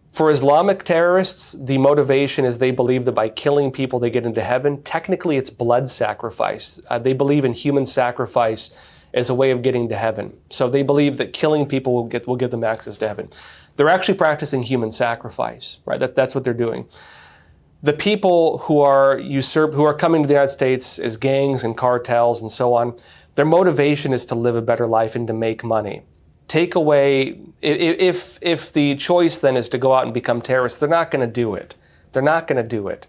Speaker 1: For Islamic terrorists, the motivation is they believe that by killing people they get into heaven. Technically, it's blood sacrifice. They believe in human sacrifice as a way of getting to heaven. So they believe that killing people will give them access to heaven. They're actually practicing human sacrifice, right? That's what they're doing. The people who are coming to the United States as gangs and cartels and so on, their motivation is to live a better life and to make money. Take away, if the choice then is to go out and become terrorists, they're not going to do it. They're not going to do it.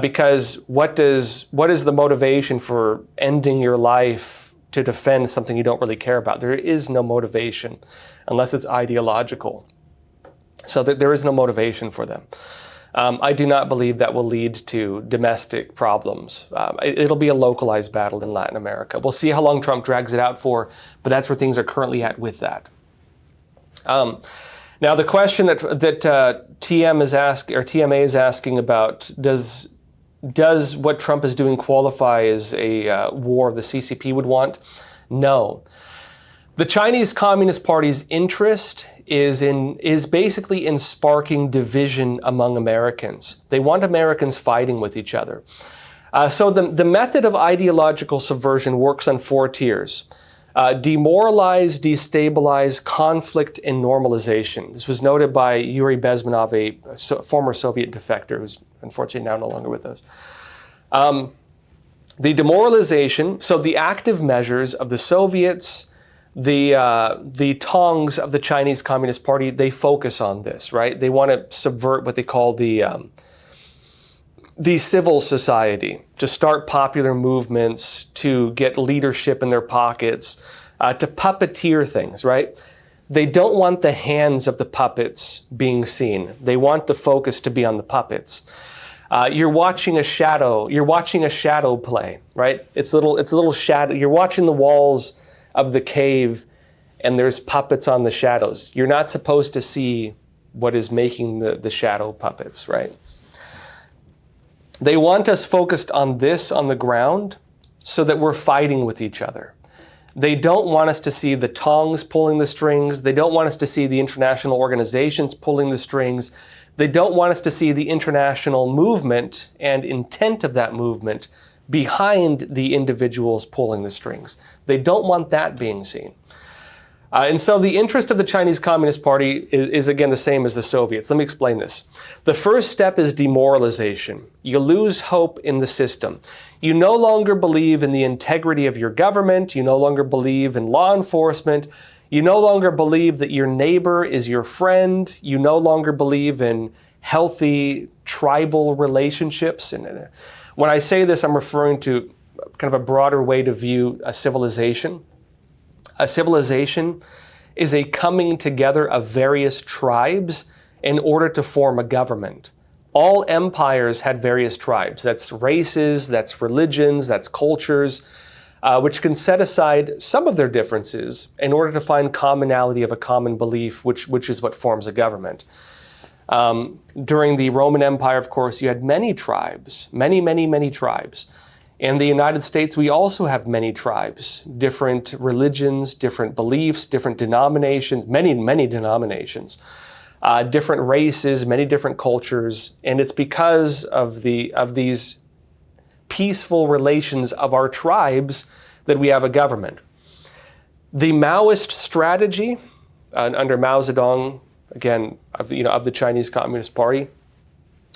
Speaker 1: Because what is the motivation for ending your life to defend something you don't really care about? There is no motivation unless it's ideological. So there is no motivation for them. I do not believe that will lead to domestic problems. It'll be a localized battle in Latin America. We'll see how long Trump drags it out for, but that's where things are currently at with that. Now, the question that TMA is asking about, does what Trump is doing qualify as a war the CCP would want? No. The Chinese Communist Party's interest is basically in sparking division among Americans. They want Americans fighting with each other. So the method of ideological subversion works on 4 tiers. Demoralize, destabilize, conflict, and normalization. This was noted by Yuri Bezmenov, a former Soviet defector who's unfortunately now no longer with us. The demoralization, so the active measures of the Soviets, the tongs of the Chinese Communist Party, they focus on this, right? They want to subvert what they call the civil society, to start popular movements, to get leadership in their pockets, to puppeteer things, right? They don't want the hands of the puppets being seen. They want the focus to be on the puppets. You're watching a shadow play, right? It's a little shadow. You're watching the walls of the cave and there's puppets on the shadows. You're not supposed to see what is making the shadow puppets, right? They want us focused on this on the ground so that we're fighting with each other. They don't want us to see the tongs pulling the strings. They don't want us to see the international organizations pulling the strings. They don't want us to see the international movement and intent of that movement behind the individuals pulling the strings. They don't want that being seen. And so the interest of the Chinese Communist Party is again the same as the Soviets. Let me explain this. The first step is demoralization. You lose hope in the system. You no longer believe in the integrity of your government. You no longer believe in law enforcement. You no longer believe that your neighbor is your friend. You no longer believe in healthy tribal relationships. And when I say this, I'm referring to kind of a broader way to view a civilization. A civilization is a coming together of various tribes in order to form a government. All empires had various tribes. That's races, that's religions, that's cultures, which can set aside some of their differences in order to find commonality of a common belief, which is what forms a government. During the Roman Empire, of course, you had many tribes, many tribes. In the United States, we also have many tribes, different religions, different beliefs, different denominations, many denominations, different races, many different cultures. And it's because of these peaceful relations of our tribes that we have a government. The Maoist strategy under Mao Zedong, again, of the Chinese Communist Party,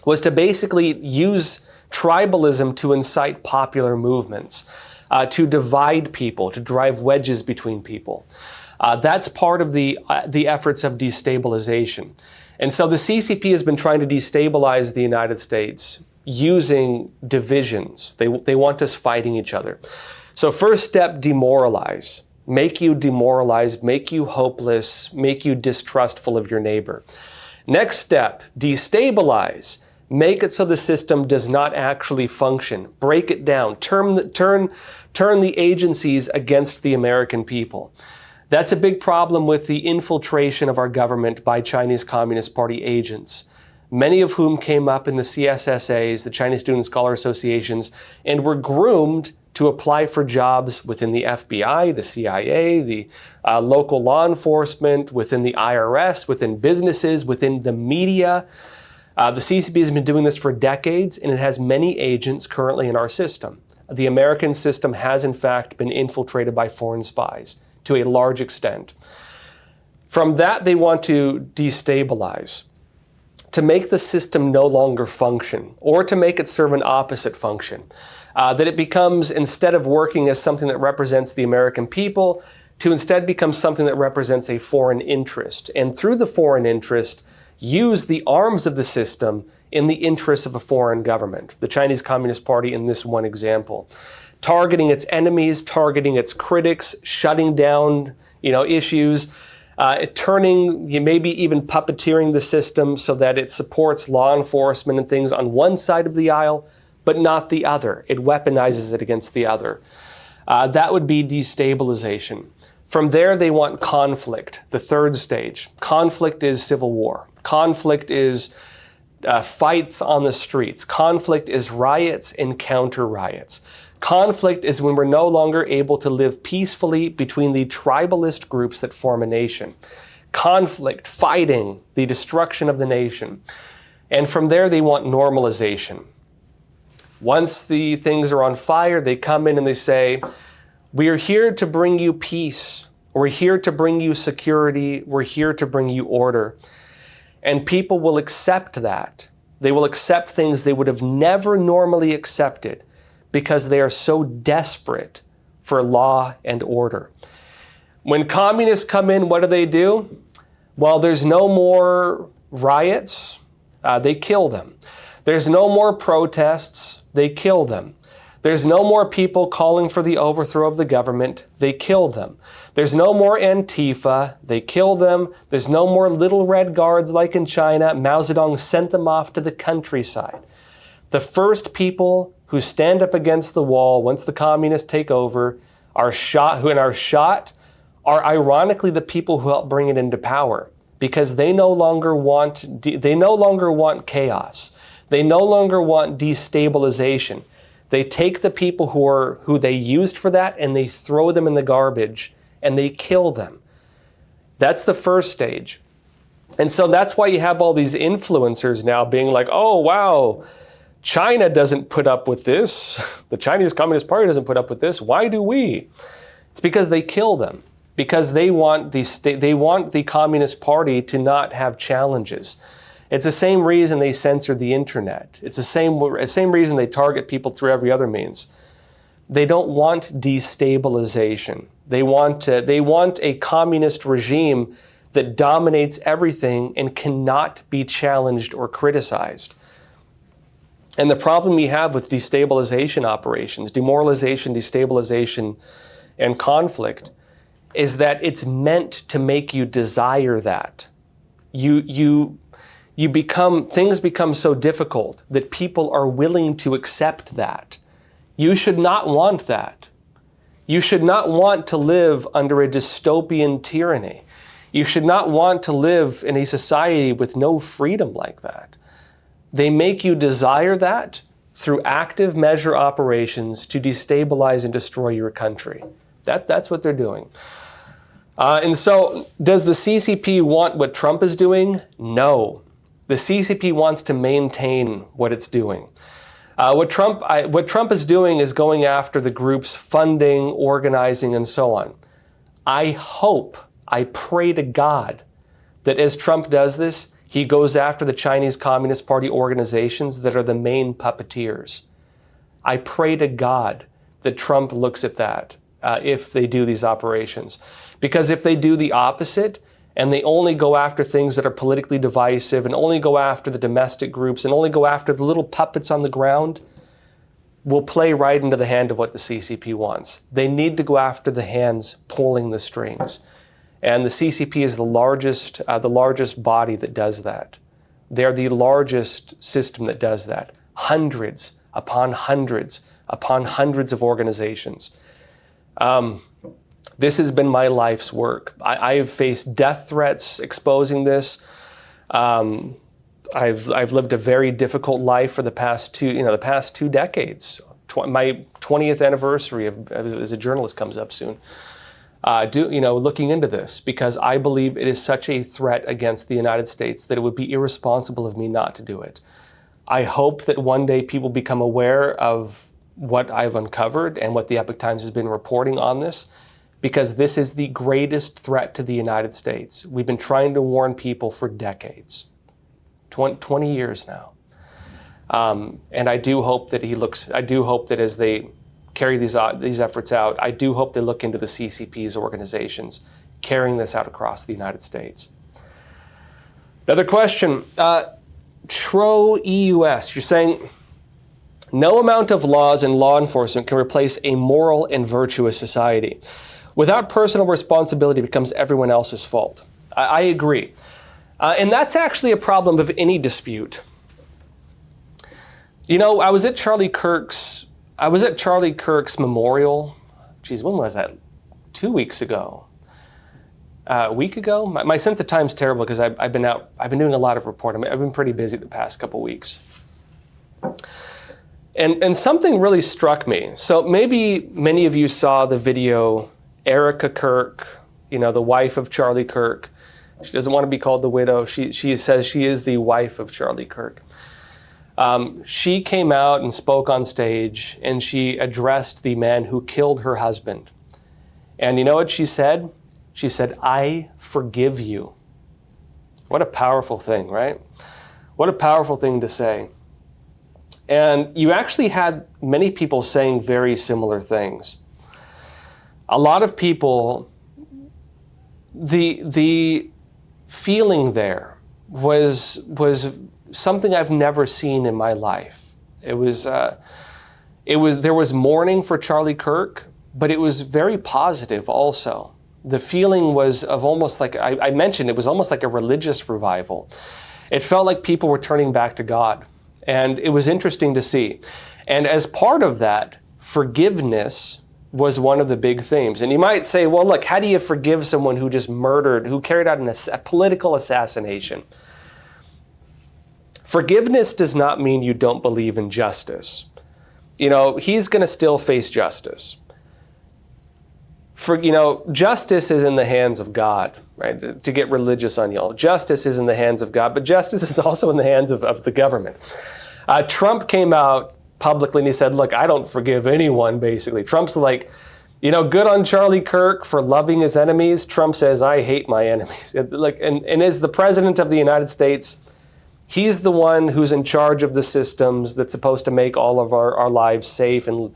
Speaker 1: was to basically use tribalism to incite popular movements, to divide people, to drive wedges between people. That's part of the efforts of destabilization. And so the CCP has been trying to destabilize the United States using divisions. They want us fighting each other. So first step, demoralize. Make you demoralized, make you hopeless, make you distrustful of your neighbor. Next step, destabilize. Make it so the system does not actually function. Break it down. Turn the agencies against the American people. That's a big problem with the infiltration of our government by Chinese Communist Party agents, many of whom came up in the CSSAs, the Chinese Student Scholar Associations, and were groomed to apply for jobs within the FBI, the CIA, the local law enforcement, within the IRS, within businesses, within the media. The CCP has been doing this for decades, and it has many agents currently in our system. The American system has, in fact, been infiltrated by foreign spies to a large extent. From that, they want to destabilize, to make the system no longer function, or to make it serve an opposite function. That it becomes, instead of working as something that represents the American people, to instead become something that represents a foreign interest. And through the foreign interest, use the arms of the system in the interests of a foreign government. The Chinese Communist Party in this one example. Targeting its enemies, targeting its critics, shutting down issues, maybe even puppeteering the system so that it supports law enforcement and things on one side of the aisle, but not the other. It weaponizes it against the other. That would be destabilization. From there, they want conflict, the third stage. Conflict is civil war. Conflict is fights on the streets. Conflict is riots and counter-riots. Conflict is when we're no longer able to live peacefully between the tribalist groups that form a nation. Conflict, fighting, the destruction of the nation. And from there, they want normalization. Once the things are on fire, they come in and they say, We are here to bring you peace. We're here to bring you security. We're here to bring you order. And people will accept that. They will accept things they would have never normally accepted because they are so desperate for law and order. When communists come in, what do? Well, there's no more riots. They kill them. There's no more protests. They kill them. There's no more people calling for the overthrow of the government. They kill them. There's no more Antifa. They kill them. There's no more little red guards like in China. Mao Zedong sent them off to the countryside. The first people who stand up against the wall once the communists take over are shot are ironically the people who help bring it into power, because they no longer want chaos. They no longer want destabilization. They take the people who they used for that and they throw them in the garbage and they kill them. That's the first stage. And so that's why you have all these influencers now being like, oh, wow, China doesn't put up with this. The Chinese Communist Party doesn't put up with this. Why do we? It's because they kill them. Because they want the Communist Party to not have challenges. It's the same reason they censor the internet. It's the same reason they target people through every other means. They don't want destabilization. They want a communist regime that dominates everything and cannot be challenged or criticized. And the problem we have with destabilization operations, demoralization, destabilization, and conflict is that it's meant to make you desire that. Things become so difficult that people are willing to accept that. You should not want that. You should not want to live under a dystopian tyranny. You should not want to live in a society with no freedom like that. They make you desire that through active measure operations to destabilize and destroy your country. That's what they're doing. And so, does the CCP want what Trump is doing? No. The CCP wants to maintain what it's doing. What Trump is doing is going after the groups funding, organizing, and so on. I pray to God that as Trump does this, he goes after the Chinese Communist Party organizations that are the main puppeteers. I pray to God that Trump looks at that if they do these operations. Because if they do the opposite, and they only go after things that are politically divisive, and only go after the domestic groups, and only go after the little puppets on the ground, will play right into the hand of what the CCP wants. They need to go after the hands pulling the strings. And the CCP is the largest body that does that. They're the largest system that does that. Hundreds upon hundreds upon hundreds of organizations. This has been my life's work. I have faced death threats exposing this. I've lived a very difficult life for the past two decades. My 20th anniversary as a journalist comes up soon. Looking into this, because I believe it is such a threat against the United States that it would be irresponsible of me not to do it. I hope that one day people become aware of what I've uncovered and what the Epoch Times has been reporting on this, because this is the greatest threat to the United States. We've been trying to warn people for decades, 20 years now. And I do hope that as they carry these efforts out, I do hope they look into the CCP's organizations carrying this out across the United States. Another question, Tro-EUS, you're saying, no amount of laws and law enforcement can replace a moral and virtuous society. Without personal responsibility, it becomes everyone else's fault. I agree. And that's actually a problem of any dispute. I was at Charlie Kirk's memorial. Geez, when was that? 2 weeks ago. A week ago? My sense of time's terrible because I've been doing a lot of reporting. I've been pretty busy the past couple weeks. And something really struck me. So maybe many of you saw the video, Erica Kirk, the wife of Charlie Kirk. She doesn't want to be called the widow. She says she is the wife of Charlie Kirk. She came out and spoke on stage, and she addressed the man who killed her husband And you know what she said? She said, "I forgive you." What a powerful thing, right? What a powerful thing to say. And you actually had many people saying very similar things. A lot of people, the feeling there was something I've never seen in my life. There was mourning for Charlie Kirk, but it was very positive also. The feeling was of almost like, I mentioned, it was almost like a religious revival. It felt like people were turning back to God. And it was interesting to see. And as part of that, forgiveness was one of the big themes. And you might say, well, look, how do you forgive someone who just murdered, who carried out a political assassination? Forgiveness does not mean you don't believe in justice. You know, he's going to still face justice. Justice is in the hands of God, right? To get religious on y'all. Justice is in the hands of God, but justice is also in the hands of the government. Trump came out publicly and he said, look, I don't forgive anyone, basically. Trump's like, good on Charlie Kirk for loving his enemies. Trump says, I hate my enemies. And as the president of the United States, he's the one who's in charge of the systems that's supposed to make all of our lives safe and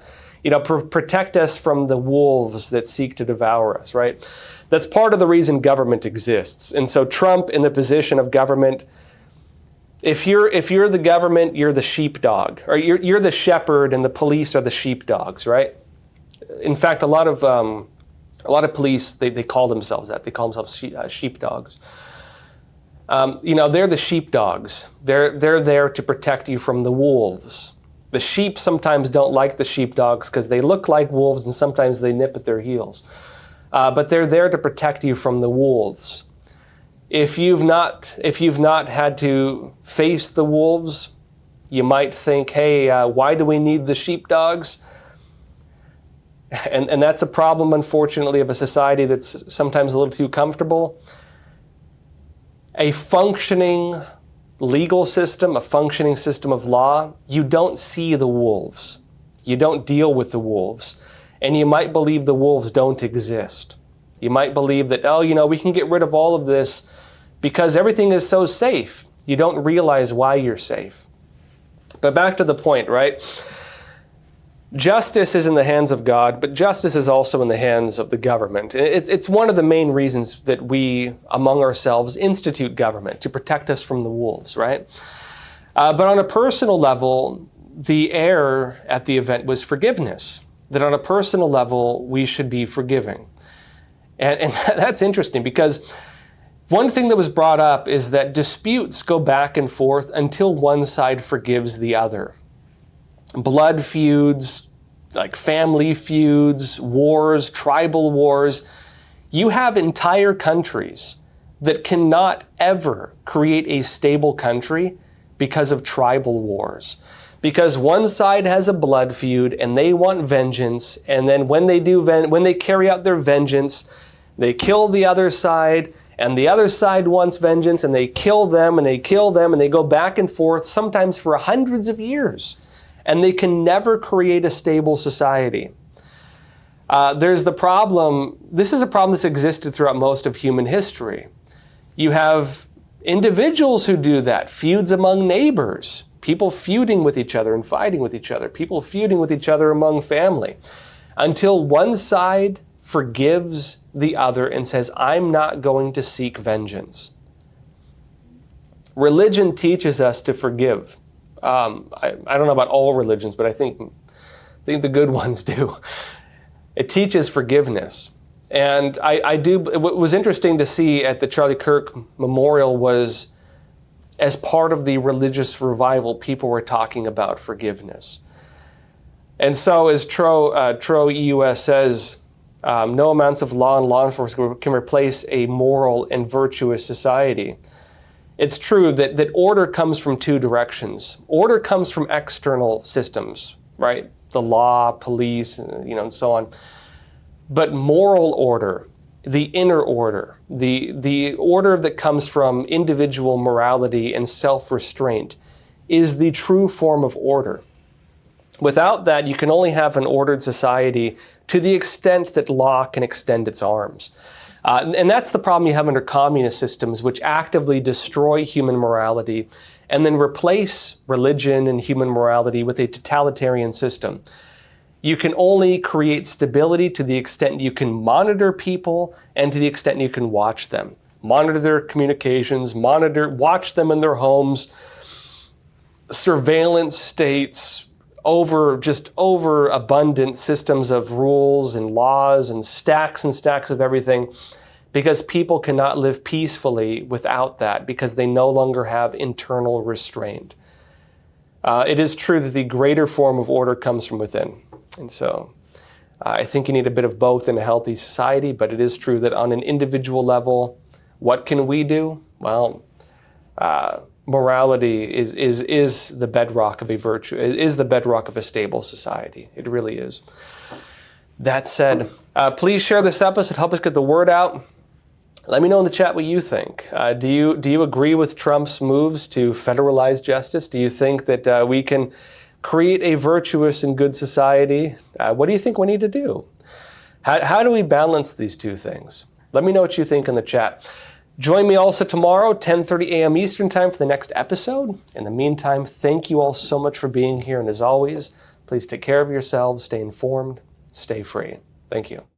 Speaker 1: protect us from the wolves that seek to devour us, right? That's part of the reason government exists. And so Trump, in the position of government, if you're the government, you're the sheepdog, or you're the shepherd, and the police are the sheepdogs, right? In fact, a lot of police they call themselves that. They call themselves sheepdogs. They're the sheepdogs. They're there to protect you from the wolves. The sheep sometimes don't like the sheepdogs because they look like wolves and sometimes they nip at their heels. But they're there to protect you from the wolves. If you've not had to face the wolves, you might think, hey, why do we need the sheepdogs? And that's a problem, unfortunately, of a society that's sometimes a little too comfortable. A functioning legal system, a functioning system of law, you don't see the wolves. You don't deal with the wolves. And you might believe the wolves don't exist. You might believe that, we can get rid of all of this because everything is so safe. You don't realize why you're safe. But back to the point, right? Justice is in the hands of God, but justice is also in the hands of the government. It's one of the main reasons that we, among ourselves, institute government, to protect us from the wolves, right? But on a personal level, the air at the event was forgiveness. That on a personal level, we should be forgiving. And that's interesting because one thing that was brought up is that disputes go back and forth until one side forgives the other. Blood feuds, like family feuds, wars, tribal wars. You have entire countries that cannot ever create a stable country because of tribal wars. Because one side has a blood feud and they want vengeance, and then when they carry out their vengeance, they kill the other side, and the other side wants vengeance, and they kill them, and they kill them, and they go back and forth, sometimes for hundreds of years. And they can never create a stable society. There's the problem, this is a problem that's existed throughout most of human history. You have individuals who do that, feuds among neighbors, people feuding with each other and fighting with each other, people feuding with each other among family, until one side forgives the other and says, I'm not going to seek vengeance. Religion teaches us to forgive. I don't know about all religions, but I think the good ones do. It teaches forgiveness. And what was interesting to see at the Charlie Kirk Memorial was, as part of the religious revival, people were talking about forgiveness. And so, as Tro-EUS says, no amounts of law and law enforcement can replace a moral and virtuous society. It's true that order comes from two directions. Order comes from external systems, right? The law, police, and so on. But moral order, the inner order, the order that comes from individual morality and self-restraint, is the true form of order. Without that, you can only have an ordered society to the extent that law can extend its arms. And that's the problem you have under communist systems, which actively destroy human morality and then replace religion and human morality with a totalitarian system. You can only create stability to the extent you can monitor people and to the extent you can watch them. Monitor their communications, watch them in their homes, surveillance states, overabundant systems of rules and laws and stacks of everything, because people cannot live peacefully without that, because they no longer have internal restraint. It is true that the greater form of order comes from within. And so I think you need a bit of both in a healthy society, but it is true that on an individual level, what can we do? Well, morality is the bedrock of a virtue, is the bedrock of a stable society. It really is. That said, please share this episode, help us get the word out. Let me know in the chat what you think. Do you agree with Trump's moves to federalize justice? Do you think that we can create a virtuous and good society? What do you think we need to do? How do we balance these two things? Let me know what you think in the chat. Join me also tomorrow, 10:30 a.m. Eastern Time for the next episode. In the meantime, thank you all so much for being here. And as always, please take care of yourselves, stay informed, stay free. Thank you.